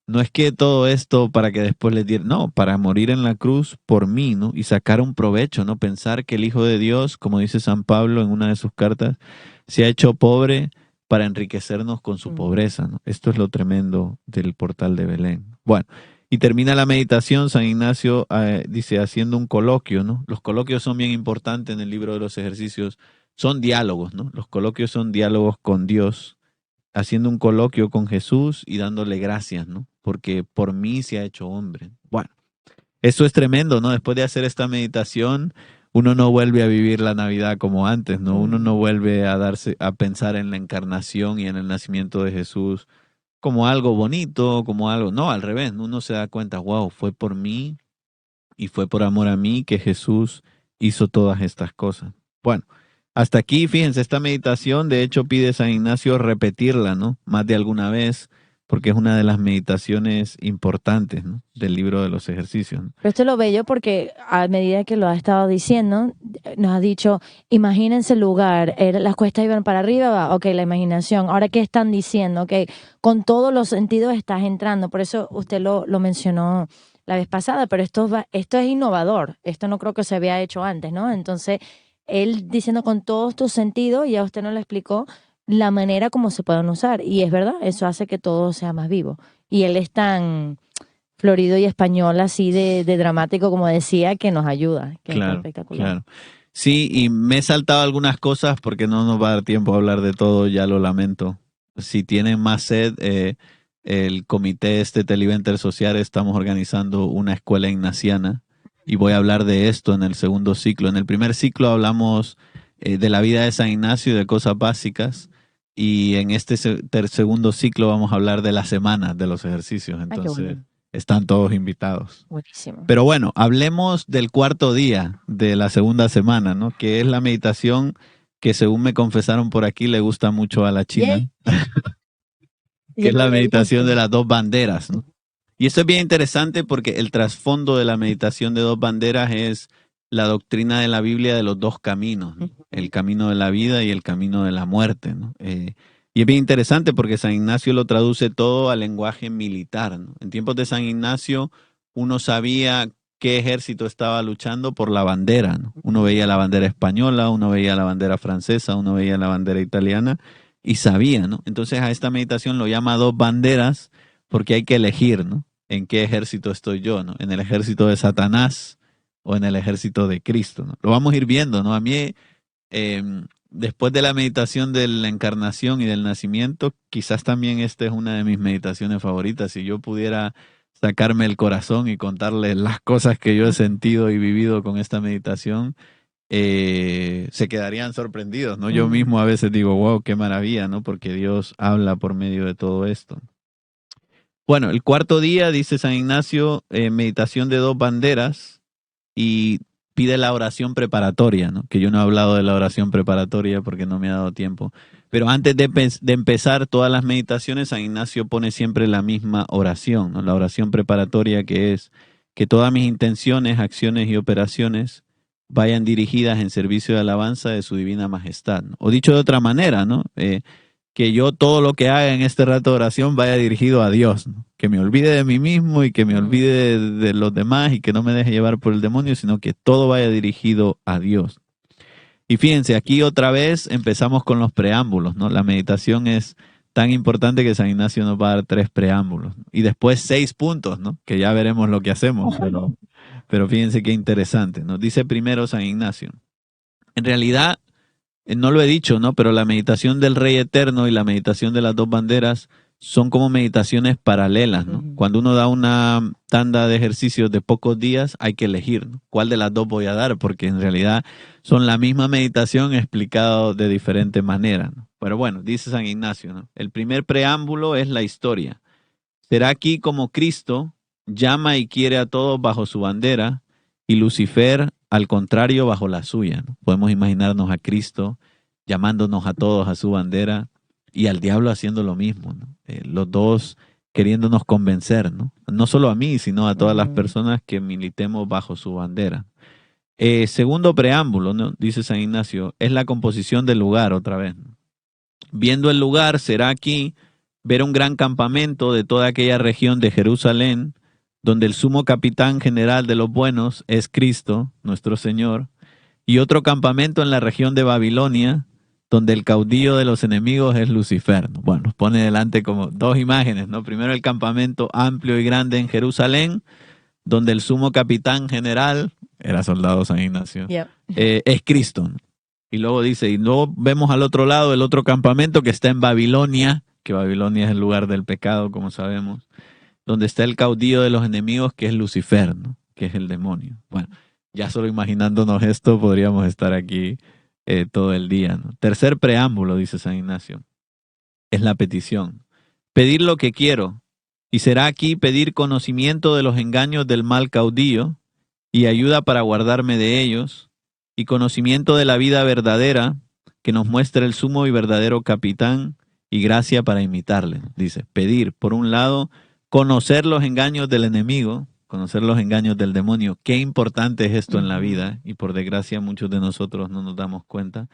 no es que todo esto para que después les dieran, no, para morir en la cruz por mí, ¿no? Y sacar un provecho, ¿no? Pensar que el Hijo de Dios, como dice San Pablo en una de sus cartas, se ha hecho pobre para enriquecernos con su pobreza, ¿no? Esto es lo tremendo del portal de Belén. Bueno, y termina la meditación, San Ignacio dice, haciendo un coloquio, ¿no? Los coloquios son bien importantes en el libro de los ejercicios, son diálogos, ¿no? Los coloquios son diálogos con Dios, haciendo un coloquio con Jesús y dándole gracias, ¿no? Porque por mí se ha hecho hombre. Bueno, eso es tremendo, ¿no? Después de hacer esta meditación, uno no vuelve a vivir la Navidad como antes, ¿no? Uno no vuelve a pensar en la encarnación y en el nacimiento de Jesús como algo bonito, como algo, no, al revés, uno se da cuenta, wow, fue por mí y fue por amor a mí que Jesús hizo todas estas cosas. Bueno, hasta aquí, fíjense, esta meditación, de hecho, pide San Ignacio repetirla, ¿no? Más de alguna vez, porque es una de las meditaciones importantes, ¿no? Del libro de los ejercicios, ¿no? Pero esto es lo bello porque a medida que lo ha estado diciendo, nos ha dicho, imagínense el lugar, las cuestas iban para arriba, ok, la imaginación. Ahora, ¿qué están diciendo? Ok, con todos los sentidos estás entrando. Por eso usted lo mencionó la vez pasada, pero esto es innovador. Esto no creo que se había hecho antes, ¿no? Entonces, él diciendo con todos tus sentidos, y ya usted nos lo explicó, la manera como se pueden usar. Y es verdad, eso hace que todo sea más vivo. Y él es tan florido y español, así de dramático, como decía, que nos ayuda, que es espectacular. Claro. Sí, y me he saltado algunas cosas porque no nos va a dar tiempo a hablar de todo, ya lo lamento. Si tienen más sed, el comité Televenta Intersocial estamos organizando una escuela ignaciana y voy a hablar de esto en el segundo ciclo. En el primer ciclo hablamos de la vida de San Ignacio y de cosas básicas, y en este segundo ciclo vamos a hablar de la semana de los ejercicios. Entonces, están todos invitados. Buenísimo. Pero bueno, hablemos del cuarto día de la segunda semana, ¿no? Que es la meditación que, según me confesaron por aquí, le gusta mucho a la China. Que es la meditación de las dos banderas, ¿no? Y esto es bien interesante porque el trasfondo de la meditación de dos banderas es la doctrina de la Biblia de los dos caminos, ¿no? El camino de la vida y el camino de la muerte, ¿no? Y es bien interesante porque San Ignacio lo traduce todo al lenguaje militar, ¿no? En tiempos de San Ignacio uno sabía qué ejército estaba luchando por la bandera, ¿no? Uno veía la bandera española, uno veía la bandera francesa, uno veía la bandera italiana y sabía, ¿no? Entonces a esta meditación lo llama dos banderas porque hay que elegir, ¿no? ¿En qué ejército estoy yo, ¿no? ¿En el ejército de Satanás o en el ejército de Cristo, ¿no? Lo vamos a ir viendo, ¿no? A mí, después de la meditación de la encarnación y del nacimiento, quizás también esta es una de mis meditaciones favoritas. Si yo pudiera sacarme el corazón y contarles las cosas que yo he sentido y vivido con esta meditación, se quedarían sorprendidos, ¿no? Yo mismo a veces digo, wow, qué maravilla, ¿no? Porque Dios habla por medio de todo esto. Bueno, el cuarto día, dice San Ignacio, meditación de dos banderas, y pide la oración preparatoria, ¿no? Que yo no he hablado de la oración preparatoria porque no me ha dado tiempo. Pero antes de empezar todas las meditaciones, San Ignacio pone siempre la misma oración, ¿no? La oración preparatoria, que es que todas mis intenciones, acciones y operaciones vayan dirigidas en servicio de alabanza de su divina majestad, ¿no? O dicho de otra manera, ¿no? que yo todo lo que haga en este rato de oración vaya dirigido a Dios, ¿no? Que me olvide de mí mismo y que me olvide de los demás y que no me deje llevar por el demonio, sino que todo vaya dirigido a Dios. Y fíjense, aquí otra vez empezamos con los preámbulos, ¿no? La meditación es tan importante que San Ignacio nos va a dar 3 preámbulos, ¿no? Y después 6 puntos, ¿no? Que ya veremos lo que hacemos, pero fíjense qué interesante. Nos dice primero San Ignacio. En realidad, no lo he dicho, ¿no? Pero la meditación del Rey Eterno y la meditación de las 2 banderas son como meditaciones paralelas, ¿no? Cuando uno da una tanda de ejercicios de pocos días, hay que elegir, ¿no? ¿Cuál de las 2 voy a dar? Porque en realidad son la misma meditación explicado de diferente manera, ¿no? Pero bueno, dice San Ignacio, ¿no? El primer preámbulo es la historia. Será aquí como Cristo llama y quiere a todos bajo su bandera y Lucifer, al contrario, bajo la suya, ¿no? Podemos imaginarnos a Cristo llamándonos a todos a su bandera y al diablo haciendo lo mismo, ¿no? Los dos queriéndonos convencer, ¿no? No solo a mí, sino a todas las personas que militemos bajo su bandera. Segundo preámbulo, ¿no? Dice San Ignacio, es la composición del lugar otra vez, ¿no? Viendo el lugar, será aquí ver un gran campamento de toda aquella región de Jerusalén, donde el sumo capitán general de los buenos es Cristo, nuestro Señor, y otro campamento en la región de Babilonia, donde el caudillo de los enemigos es Lucifer. Bueno, nos pone delante como 2 imágenes, ¿no? Primero el campamento amplio y grande en Jerusalén, donde el sumo capitán general, era soldado San Ignacio, es Cristo, ¿no? Y luego dice, y luego vemos al otro lado el otro campamento que está en Babilonia, que Babilonia es el lugar del pecado, como sabemos, donde está el caudillo de los enemigos, que es Lucifer, ¿no? Que es el demonio. Bueno, ya solo imaginándonos esto podríamos estar aquí todo el día, ¿no? Tercer preámbulo, dice San Ignacio, es la petición. Pedir lo que quiero, y será aquí pedir conocimiento de los engaños del mal caudillo y ayuda para guardarme de ellos, y conocimiento de la vida verdadera que nos muestra el sumo y verdadero capitán y gracia para imitarle. Dice, pedir, por un lado, conocer los engaños del enemigo, conocer los engaños del demonio. Qué importante es esto en la vida y por desgracia muchos de nosotros no nos damos cuenta.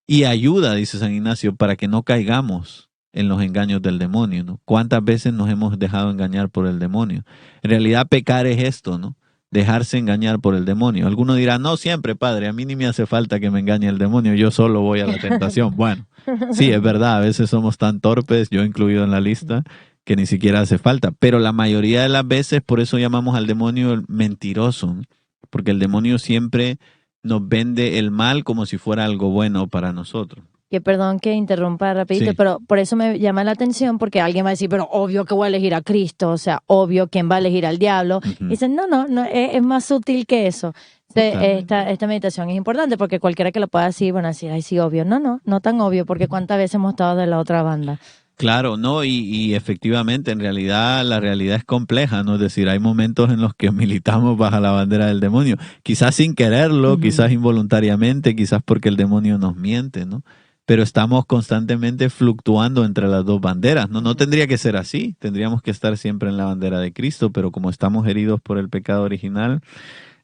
Y ayuda, dice San Ignacio, para que no caigamos en los engaños del demonio, ¿no? ¿Cuántas veces nos hemos dejado engañar por el demonio? En realidad pecar es esto, ¿no? Dejarse engañar por el demonio. Alguno dirá, no siempre, padre, a mí ni me hace falta que me engañe el demonio, yo solo voy a la tentación. Bueno, sí, es verdad, a veces somos tan torpes, yo incluido en la lista, que ni siquiera hace falta. Pero la mayoría de las veces, por eso llamamos al demonio el mentiroso, ¿no? Porque el demonio siempre nos vende el mal como si fuera algo bueno para nosotros. Que perdón que interrumpa rapidito, Sí. pero por eso me llama la atención, porque alguien va a decir, pero obvio que voy a elegir a Cristo, o sea, obvio quién va a elegir al diablo. Y dicen, no, es más sutil que eso. Esta meditación es importante porque cualquiera que lo pueda decir, bueno, así, ay, sí, obvio. No tan obvio, porque cuántas veces hemos estado de la otra banda. Claro, no, y efectivamente, en realidad, la realidad es compleja, ¿no? Es decir, hay momentos en los que militamos bajo la bandera del demonio, quizás sin quererlo, quizás involuntariamente, quizás porque el demonio nos miente, ¿no? Pero estamos constantemente fluctuando entre las 2 banderas, ¿no? No tendría que ser así, tendríamos que estar siempre en la bandera de Cristo, pero como estamos heridos por el pecado original,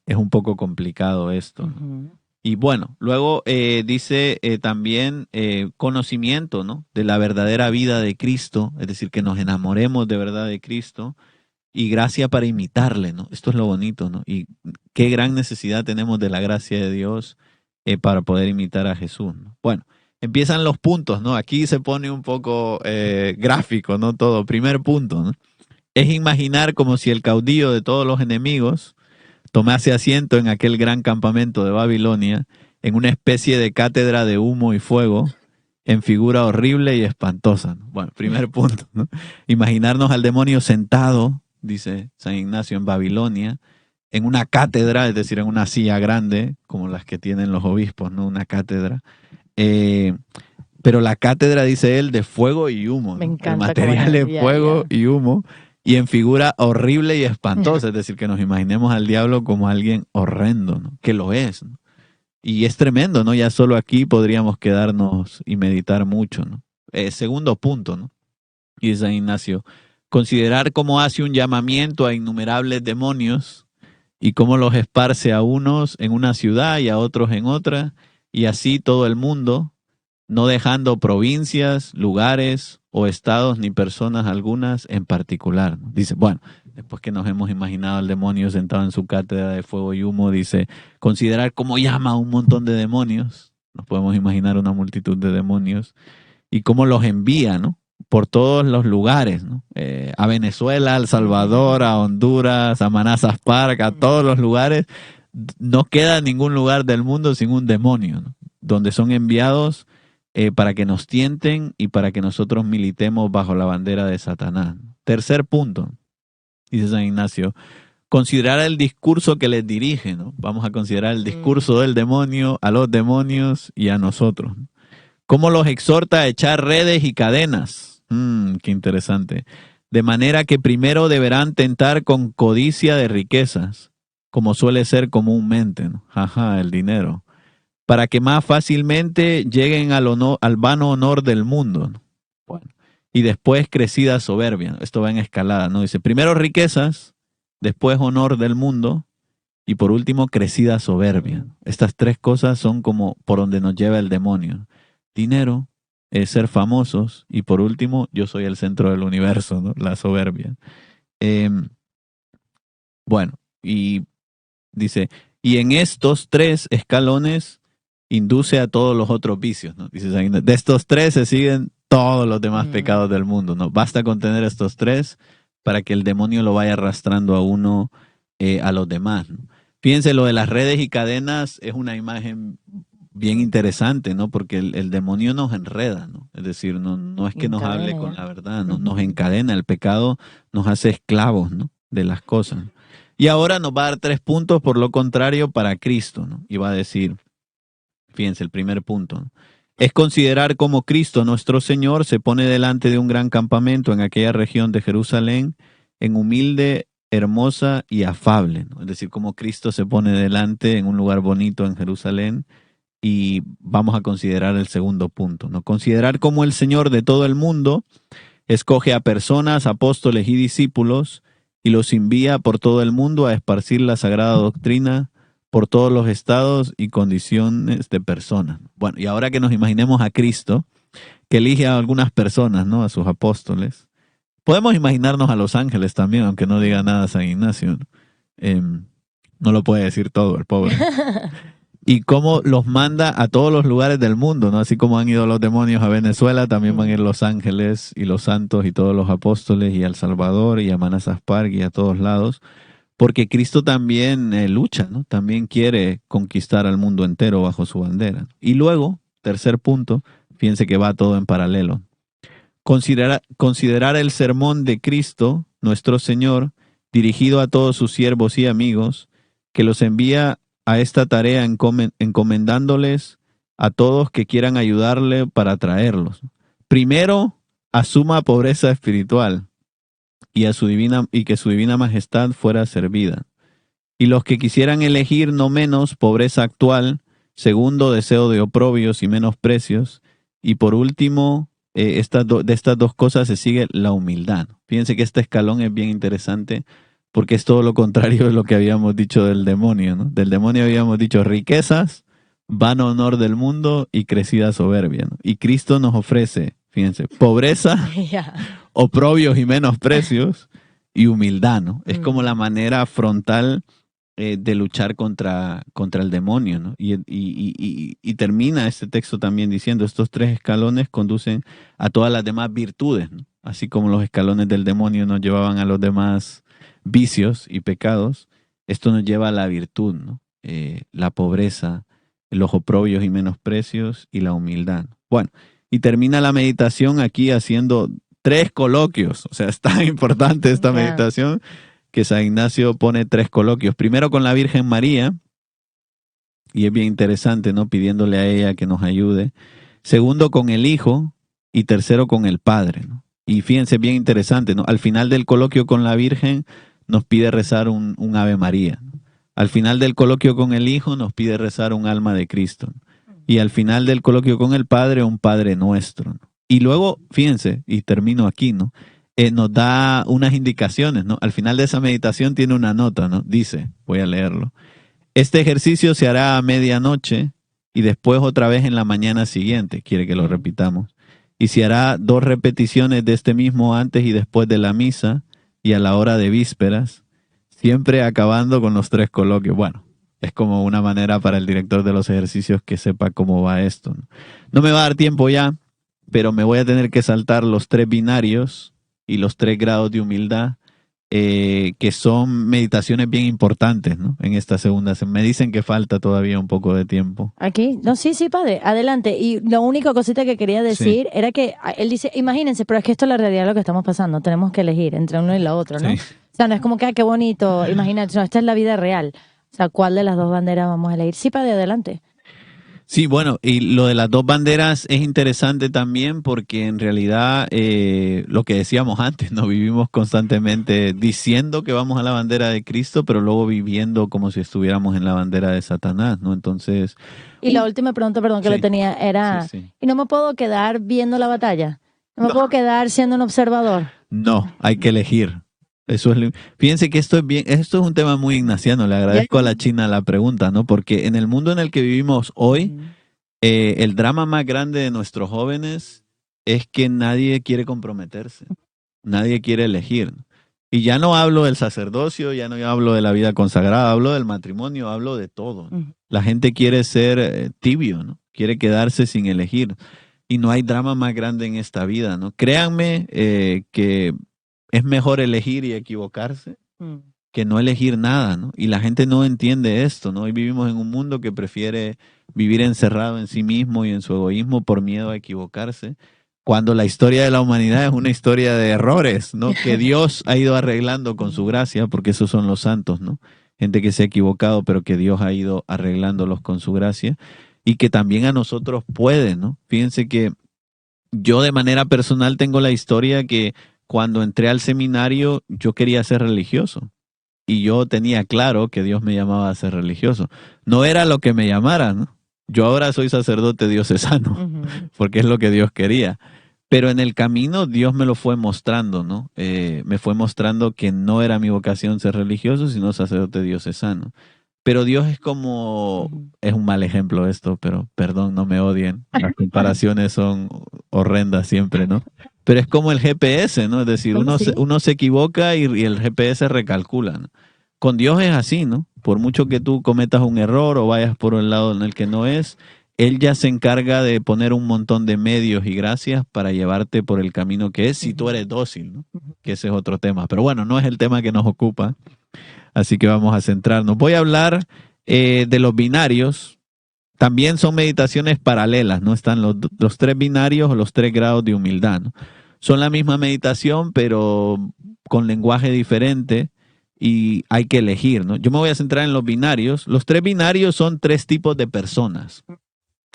es un poco complicado esto, ¿no? Y bueno, luego dice también conocimiento, ¿no? De la verdadera vida de Cristo, es decir, que nos enamoremos de verdad de Cristo y gracia para imitarle, ¿no? Esto es lo bonito, ¿no? Y qué gran necesidad tenemos de la gracia de Dios para poder imitar a Jesús, ¿no? Bueno, empiezan los puntos, ¿no? Aquí se pone un poco gráfico, ¿no? Todo. Primer punto, ¿no? Es imaginar como si el caudillo de todos los enemigos tomase asiento en aquel gran campamento de Babilonia, en una especie de cátedra de humo y fuego, en figura horrible y espantosa, ¿no? Bueno, primer punto, ¿no? Imaginarnos al demonio sentado, dice San Ignacio, en Babilonia, en una cátedra, es decir, en una silla grande, como las que tienen los obispos, ¿no? Una cátedra. Pero la cátedra, dice él, de fuego y humo, ¿no? Me encanta. El material es fuego y humo. Y en figura horrible y espantosa, es decir, que nos imaginemos al diablo como alguien horrendo, ¿no? Que lo es, ¿no? Y es tremendo, ¿no? Ya solo aquí podríamos quedarnos y meditar mucho, ¿no? Segundo punto, ¿no? Y San Ignacio, considerar cómo hace un llamamiento a innumerables demonios y cómo los esparce a unos en una ciudad y a otros en otra, y así todo el mundo, no dejando provincias, lugares o estados ni personas algunas en particular. Dice, bueno, después que nos hemos imaginado al demonio sentado en su cátedra de fuego y humo, dice, considerar cómo llama a un montón de demonios. Nos podemos imaginar una multitud de demonios y cómo los envía, ¿no? Por todos los lugares, ¿no? A Venezuela, a El Salvador, a Honduras, a Manassas Park, a todos los lugares. No queda ningún lugar del mundo sin un demonio, ¿no? Donde son enviados para que nos tienten y para que nosotros militemos bajo la bandera de Satanás. Tercer punto, dice San Ignacio, considerar el discurso que les dirige, ¿no? Vamos a considerar el discurso del demonio a los demonios y a nosotros, ¿no? Cómo los exhorta a echar redes y cadenas. Qué interesante. De manera que primero deberán tentar con codicia de riquezas, como suele ser comúnmente, ¿no? El dinero, para que más fácilmente lleguen al vano honor del mundo, ¿no? Bueno, y después crecida soberbia, ¿no? Esto va en escalada, ¿no? Dice, primero riquezas, después honor del mundo, y por último crecida soberbia. Estas tres cosas son como por donde nos lleva el demonio. Dinero, ser famosos, y por último, yo soy el centro del universo, ¿no? La soberbia. Bueno, y dice, y en estos tres escalones induce a todos los otros vicios, ¿no? Dice, de estos tres se siguen todos los demás pecados del mundo, ¿no? Basta con tener estos tres para que el demonio lo vaya arrastrando a uno, a los demás, ¿no? Fíjense, lo de las redes y cadenas es una imagen bien interesante, ¿no? Porque el demonio nos enreda, ¿no? Es decir, no es que nos hable con la verdad, ¿no? Nos encadena, el pecado nos hace esclavos, ¿no? De las cosas. Y ahora nos va a dar 3 puntos, por lo contrario, para Cristo, ¿no? Y va a decir, fíjense, el primer punto, ¿no? Es considerar cómo Cristo, nuestro Señor, se pone delante de un gran campamento en aquella región de Jerusalén, en humilde, hermosa y afable, ¿no? Es decir, cómo Cristo se pone delante en un lugar bonito en Jerusalén. Y vamos a considerar el segundo punto, ¿no? Considerar cómo el Señor de todo el mundo escoge a personas, apóstoles y discípulos y los envía por todo el mundo a esparcir la sagrada doctrina por todos los estados y condiciones de personas. Bueno, y ahora que nos imaginemos a Cristo, que elige a algunas personas, ¿no? A sus apóstoles. Podemos imaginarnos a los ángeles también, aunque no diga nada San Ignacio, ¿no? No lo puede decir todo, el pobre. Y cómo los manda a todos los lugares del mundo, ¿no? Así como han ido los demonios a Venezuela, también van a ir los ángeles y los santos y todos los apóstoles y a El Salvador y a Manassas Park y a todos lados, porque Cristo también lucha, ¿no? También quiere conquistar al mundo entero bajo su bandera. Y luego, tercer punto, fíjense que va todo en paralelo. Considerar el sermón de Cristo, nuestro Señor, dirigido a todos sus siervos y amigos, que los envía a esta tarea encomendándoles a todos que quieran ayudarle para traerlos. Primero, a suma pobreza espiritual y que su divina majestad fuera servida. Y los que quisieran elegir no menos pobreza actual, segundo, deseo de oprobios y menosprecios, y por último, de estas dos cosas se sigue la humildad. Fíjense que este escalón es bien interesante, porque es todo lo contrario de lo que habíamos dicho del demonio, ¿no? Del demonio habíamos dicho riquezas, vano honor del mundo y crecida soberbia, ¿no? Y Cristo nos ofrece, fíjense, pobreza, oprobios y menosprecios y humildad, ¿no? Es como la manera frontal de luchar contra el demonio, ¿no? Y termina este texto también diciendo, estos 3 escalones conducen a todas las demás virtudes, ¿no? Así como los escalones del demonio nos llevaban a los demás vicios y pecados, esto nos lleva a la virtud, ¿no? La pobreza, los oprobios y menosprecios y la humildad. Bueno, y termina la meditación aquí haciendo 3 coloquios, o sea, es tan importante esta meditación que San Ignacio pone 3 coloquios. Primero con la Virgen María, y es bien interesante, ¿no? Pidiéndole a ella que nos ayude. Segundo con el Hijo y tercero con el Padre, ¿no? Y fíjense, bien interesante, ¿no? Al final del coloquio con la Virgen nos pide rezar un Ave María. Al final del coloquio con el Hijo nos pide rezar un Alma de Cristo. Y al final del coloquio con el Padre, un Padre Nuestro, ¿no? Y luego, fíjense, y termino aquí, ¿no? Nos da unas indicaciones, ¿no? Al final de esa meditación tiene una nota, ¿no? Dice, voy a leerlo. Este ejercicio se hará a medianoche y después otra vez en la mañana siguiente, quiere que lo repitamos. Y se hará 2 repeticiones de este mismo antes y después de la misa y a la hora de vísperas, siempre acabando con los 3 coloquios. Bueno, es como una manera para el director de los ejercicios que sepa cómo va esto. No me va a dar tiempo ya, pero me voy a tener que saltar los 3 binarios y los 3 grados de humildad, que son meditaciones bien importantes, ¿no? En esta segunda. Me dicen que falta todavía un poco de tiempo. Aquí, no, sí, padre, adelante. Y la única cosita que quería decir era que él dice, imagínense, pero es que esto es la realidad de lo que estamos pasando, tenemos que elegir entre uno y la otra, ¿no? Sí. O sea, no es como que, qué bonito, imagínate, no, esta es la vida real. O sea, ¿cuál de las 2 banderas vamos a elegir? Sí, padre, adelante. Sí, bueno, y lo de las 2 banderas es interesante también porque en realidad lo que decíamos antes, ¿no? Vivimos constantemente diciendo que vamos a la bandera de Cristo, pero luego viviendo como si estuviéramos en la bandera de Satanás, ¿no? Entonces... Y la última pregunta, perdón, que le tenía era, ¿y no me puedo quedar viendo la batalla? ¿No me puedo quedar siendo un observador? No, hay que elegir. Eso es, fíjense que esto es un tema muy ignaciano. Le agradezco a la China la pregunta, ¿no? Porque en el mundo en el que vivimos hoy, el drama más grande de nuestros jóvenes es que nadie quiere comprometerse, nadie quiere elegir. Y ya no hablo del sacerdocio, ya no hablo de la vida consagrada, hablo del matrimonio, hablo de todo. La gente quiere ser tibio, ¿no? Quiere quedarse sin elegir. Y no hay drama más grande en esta vida, ¿no? Créanme que es mejor elegir y equivocarse que no elegir nada, ¿no? Y la gente no entiende esto, ¿no? Hoy vivimos en un mundo que prefiere vivir encerrado en sí mismo y en su egoísmo por miedo a equivocarse, cuando la historia de la humanidad es una historia de errores, ¿no? Que Dios ha ido arreglando con su gracia, porque esos son los santos, ¿no? Gente que se ha equivocado, pero que Dios ha ido arreglándolos con su gracia y que también a nosotros puede, ¿no? Fíjense que yo de manera personal tengo la historia que cuando entré al seminario yo quería ser religioso y yo tenía claro que Dios me llamaba a ser religioso. No era lo que me llamara, ¿no? Yo ahora soy sacerdote diocesano, porque es lo que Dios quería. Pero en el camino Dios me lo fue mostrando, ¿no? Me fue mostrando que no era mi vocación ser religioso, sino sacerdote diocesano. Pero Dios es como, es un mal ejemplo esto, pero perdón, no me odien. Las comparaciones son horrendas siempre, ¿no? Pero es como el GPS, ¿no? Es decir, uno se equivoca y el GPS recalcula, ¿no? Con Dios es así, ¿no? Por mucho que tú cometas un error o vayas por el lado en el que no es, Él ya se encarga de poner un montón de medios y gracias para llevarte por el camino que es, si tú eres dócil, ¿no? Que ese es otro tema. Pero bueno, no es el tema que nos ocupa, así que vamos a centrarnos. Voy a hablar de los binarios. También son meditaciones paralelas, ¿no? Están los 3 binarios o los 3 grados de humildad, ¿no? Son la misma meditación, pero con lenguaje diferente y hay que elegir, ¿no? Yo me voy a centrar en los binarios. Los 3 binarios son 3 tipos de personas,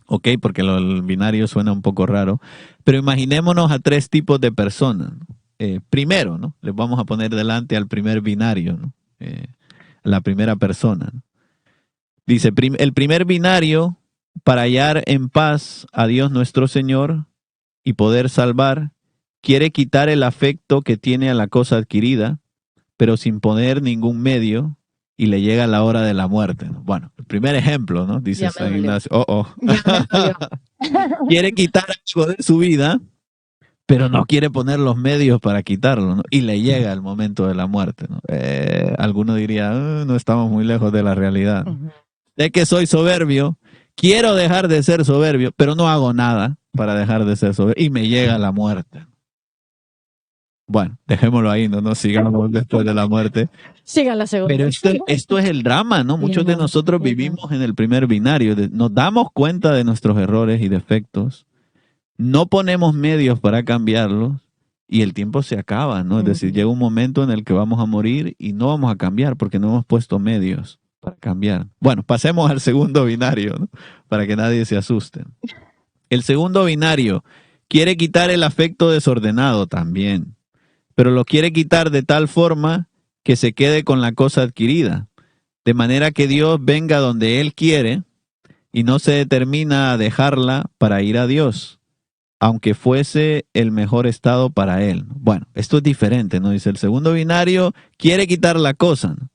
¿ok? Porque el binario suena un poco raro, pero imaginémonos a 3 tipos de personas, ¿no? Primero, ¿no? Les vamos a poner delante al primer binario, ¿no? La primera persona, ¿no? Dice, el primer binario, para hallar en paz a Dios nuestro Señor y poder salvar, quiere quitar el afecto que tiene a la cosa adquirida, pero sin poner ningún medio, y le llega la hora de la muerte, ¿no? Bueno, el primer ejemplo, ¿no? Dice San Ignacio. Quiere quitar algo de su vida, pero no quiere poner los medios para quitarlo, ¿no? Y le llega el momento de la muerte, ¿no? Alguno diría, no estamos muy lejos de la realidad. De que soy soberbio, quiero dejar de ser soberbio, pero no hago nada para dejar de ser soberbio y me llega la muerte. Bueno, dejémoslo ahí, no nos sigamos después de la muerte. Sigan la segunda. Pero esto es el drama, ¿no? Muchos de nosotros vivimos en el primer binario, nos damos cuenta de nuestros errores y defectos, no ponemos medios para cambiarlos y el tiempo se acaba, ¿no? Es decir, llega un momento en el que vamos a morir y no vamos a cambiar porque no hemos puesto medios para cambiar. Bueno, pasemos al segundo binario, ¿no? Para que nadie se asuste. El segundo binario quiere quitar el afecto desordenado también, pero lo quiere quitar de tal forma que se quede con la cosa adquirida, de manera que Dios venga donde Él quiere y no se determina a dejarla para ir a Dios, aunque fuese el mejor estado para Él. Bueno, esto es diferente, ¿no? Dice, el segundo binario quiere quitar la cosa, ¿no?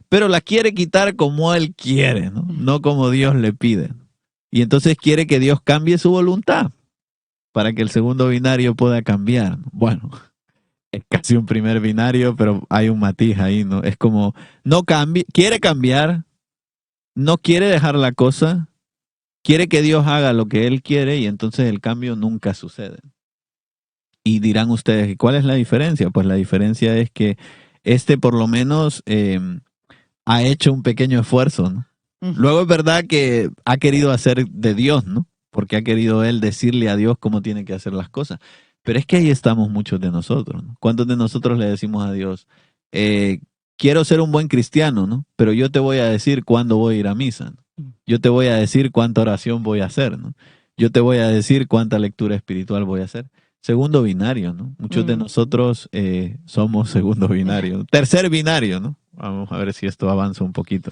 Pero la quiere quitar como Él quiere, ¿no? No como Dios le pide. Y entonces quiere que Dios cambie su voluntad para que el segundo binario pueda cambiar. Bueno, es casi un primer binario, pero hay un matiz ahí, ¿no? Es como, no cambie, quiere cambiar, no quiere dejar la cosa, quiere que Dios haga lo que Él quiere y entonces el cambio nunca sucede. Y dirán ustedes, ¿cuál es la diferencia? Pues la diferencia es que por lo menos ha hecho un pequeño esfuerzo, ¿no? Luego es verdad que ha querido hacer de Dios, ¿no? Porque ha querido él decirle a Dios cómo tiene que hacer las cosas. Pero es que ahí estamos muchos de nosotros, ¿no? ¿Cuántos de nosotros le decimos a Dios, quiero ser un buen cristiano, ¿no? Pero yo te voy a decir cuándo voy a ir a misa, ¿no? Yo te voy a decir cuánta oración voy a hacer, ¿no? Yo te voy a decir cuánta lectura espiritual voy a hacer. Segundo binario, ¿no? Muchos de nosotros somos segundo binario. Tercer binario, ¿no? Vamos a ver si esto avanza un poquito.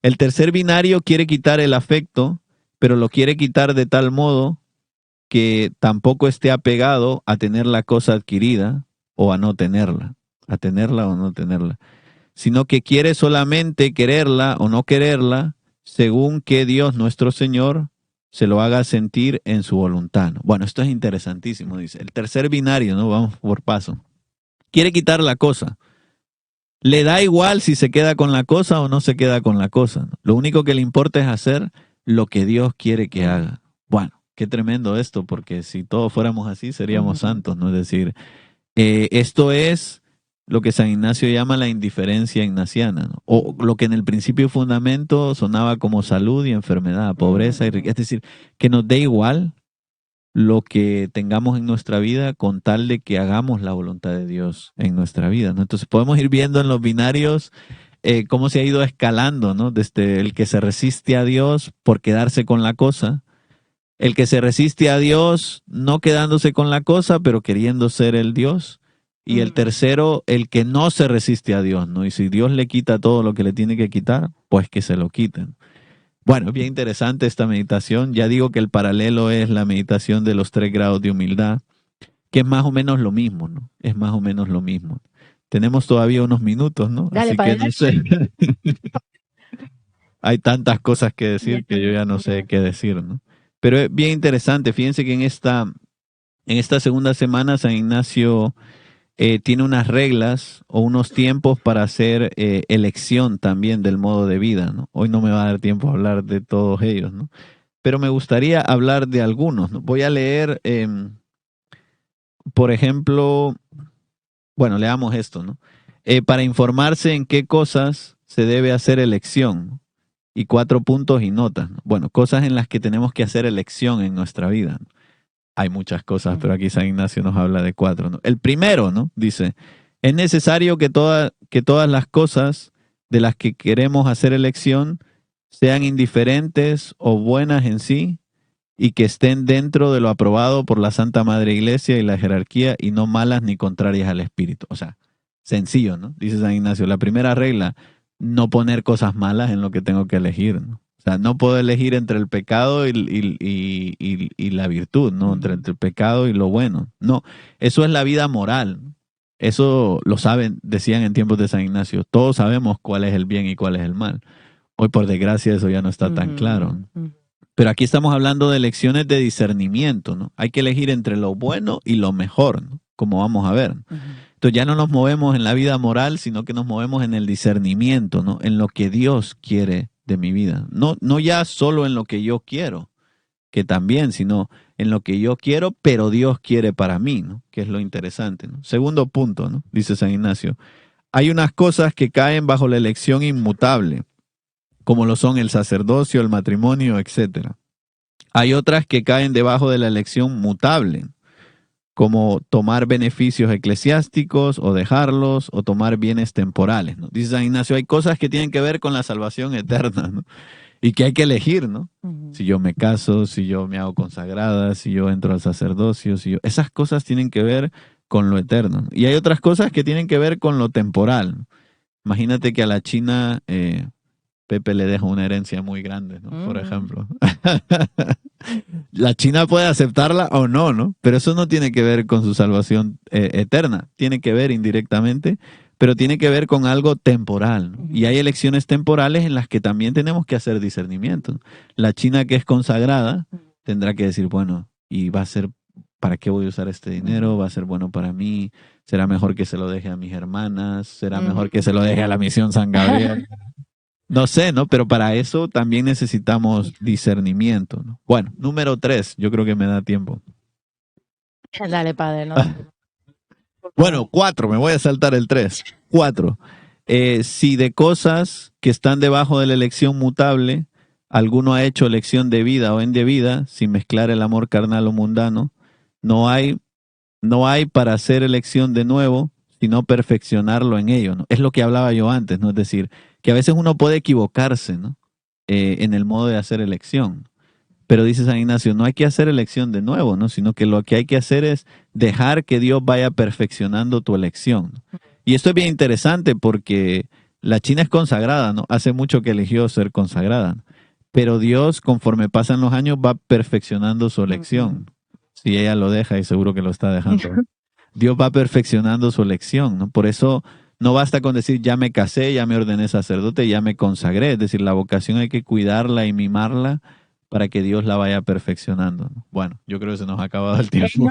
El tercer binario quiere quitar el afecto, pero lo quiere quitar de tal modo que tampoco esté apegado a tener la cosa adquirida o a no tenerla, a tenerla o no tenerla, sino que quiere solamente quererla o no quererla según que Dios nuestro Señor se lo haga sentir en su voluntad. Bueno, esto es interesantísimo, dice. El tercer binario, ¿no? Vamos por paso. Quiere quitar la cosa. Le da igual si se queda con la cosa o no se queda con la cosa, ¿no? Lo único que le importa es hacer lo que Dios quiere que haga. Bueno, qué tremendo esto, porque si todos fuéramos así, seríamos santos, ¿no? Es decir, esto es lo que San Ignacio llama la indiferencia ignaciana, ¿no? O lo que en el principio y fundamento sonaba como salud y enfermedad, pobreza y riqueza. Es decir, que nos dé igual lo que tengamos en nuestra vida con tal de que hagamos la voluntad de Dios en nuestra vida, ¿no? Entonces podemos ir viendo en los binarios cómo se ha ido escalando, ¿no? Desde el que se resiste a Dios por quedarse con la cosa, el que se resiste a Dios no quedándose con la cosa, pero queriendo ser el Dios, y el tercero, el que no se resiste a Dios, ¿no? Y si Dios le quita todo lo que le tiene que quitar, pues que se lo quiten. Bueno, es bien interesante esta meditación. Ya digo que el paralelo es la meditación de los 3 grados de humildad, que es más o menos lo mismo, ¿no? Es más o menos lo mismo. Tenemos todavía unos minutos, ¿no? Dale, Así que no sé. Hay tantas cosas que decir que yo ya no sé qué decir, ¿no? Pero es bien interesante. Fíjense que en esta segunda semana San Ignacio tiene unas reglas o unos tiempos para hacer elección también del modo de vida, ¿no? Hoy no me va a dar tiempo a hablar de todos ellos, ¿no? Pero me gustaría hablar de algunos, ¿no? Voy a leer, por ejemplo, bueno, leamos esto, ¿no? Para informarse en qué cosas se debe hacer elección, ¿no? Y 4 puntos y notas, ¿no? Bueno, cosas en las que tenemos que hacer elección en nuestra vida, ¿no? Hay muchas cosas, pero aquí San Ignacio nos habla de 4, ¿no? El primero, ¿no? Dice, es necesario que todas las cosas de las que queremos hacer elección sean indiferentes o buenas en sí y que estén dentro de lo aprobado por la Santa Madre Iglesia y la jerarquía y no malas ni contrarias al espíritu. O sea, sencillo, ¿no? Dice San Ignacio, la primera regla, no poner cosas malas en lo que tengo que elegir, ¿no? O sea, no puedo elegir entre el pecado y la virtud, ¿no? Entre el pecado y lo bueno. No, eso es la vida moral. Eso lo saben, decían en tiempos de San Ignacio. Todos sabemos cuál es el bien y cuál es el mal. Hoy, por desgracia, eso ya no está tan claro. Pero aquí estamos hablando de elecciones de discernimiento, ¿no? Hay que elegir entre lo bueno y lo mejor, ¿no? Como vamos a ver. Entonces ya no nos movemos en la vida moral, sino que nos movemos en el discernimiento, ¿no? En lo que Dios quiere de mi vida. No ya solo en lo que yo quiero, que también, sino en lo que yo quiero, pero Dios quiere para mí, ¿no? Que es lo interesante, ¿no? Segundo punto, ¿no? Dice San Ignacio. Hay unas cosas que caen bajo la elección inmutable, como lo son el sacerdocio, el matrimonio, etc. Hay otras que caen debajo de la elección mutable, como tomar beneficios eclesiásticos o dejarlos, o tomar bienes temporales, ¿no? Dice San Ignacio, hay cosas que tienen que ver con la salvación eterna, ¿no? Y que hay que elegir, ¿no? Si yo me caso, si yo me hago consagrada, si yo entro al sacerdocio, esas cosas tienen que ver con lo eterno, ¿no? Y hay otras cosas que tienen que ver con lo temporal, ¿no? Imagínate que a la China Pepe le deja una herencia muy grande, ¿no? Por ejemplo. La China puede aceptarla o no, ¿no? Pero eso no tiene que ver con su salvación eterna. Tiene que ver indirectamente, pero tiene que ver con algo temporal, ¿no? Y hay elecciones temporales en las que también tenemos que hacer discernimiento, ¿no? La China que es consagrada tendrá que decir, bueno, y va a ser, ¿para qué voy a usar este dinero? ¿Va a ser bueno para mí? ¿Será mejor que se lo deje a mis hermanas? ¿Será mejor que se lo deje a la misión San Gabriel? No sé, ¿no? Pero para eso también necesitamos discernimiento, ¿no? Bueno, número 3, yo creo que me da tiempo. Dale, padre, ¿no? Bueno, 4, me voy a saltar el 3. 4. Si de cosas que están debajo de la elección mutable, alguno ha hecho elección debida o indebida, sin mezclar el amor carnal o mundano, no hay para hacer elección de nuevo, sino perfeccionarlo en ello, ¿no? Es lo que hablaba yo antes, ¿no? Es decir, que a veces uno puede equivocarse, ¿no? En el modo de hacer elección. Pero dice San Ignacio, no hay que hacer elección de nuevo, ¿no? Sino que lo que hay que hacer es dejar que Dios vaya perfeccionando tu elección. Y esto es bien interesante porque la China es consagrada, ¿no? Hace mucho que eligió ser consagrada. Pero Dios, conforme pasan los años, va perfeccionando su elección. Si ella lo deja, y seguro que lo está dejando. Dios va perfeccionando su elección, ¿no? Por eso no basta con decir, ya me casé, ya me ordené sacerdote, ya me consagré. Es decir, la vocación hay que cuidarla y mimarla para que Dios la vaya perfeccionando, ¿no? Bueno, yo creo que se nos ha acabado el tiempo.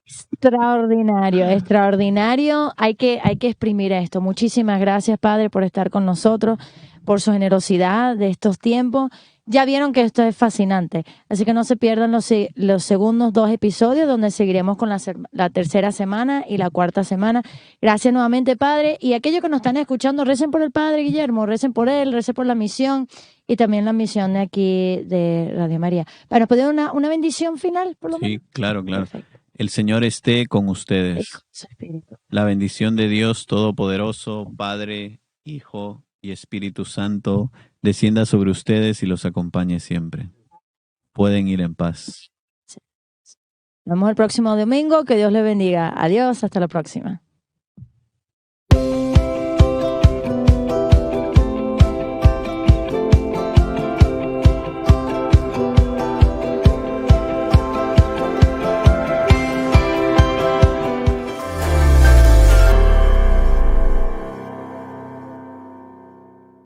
Extraordinario, extraordinario. Hay que exprimir esto. Muchísimas gracias, Padre, por estar con nosotros, por su generosidad de estos tiempos. Ya vieron que esto es fascinante, así que no se pierdan los segundos 2 episodios donde seguiremos con la tercera semana y la cuarta semana. Gracias nuevamente, Padre. Y aquellos que nos están escuchando, recen por el Padre Guillermo, recen por él, recen por la misión y también la misión de aquí de Radio María. Para, ¿nos puede dar una bendición final, por lo menos? Sí, claro, claro. Perfecto. El Señor esté con ustedes. Hijo, su Espíritu. La bendición de Dios Todopoderoso, Padre, Hijo y Espíritu Santo, descienda sobre ustedes y los acompañe siempre. Pueden ir en paz. Nos vemos el próximo domingo. Que Dios les bendiga. Adiós. Hasta la próxima.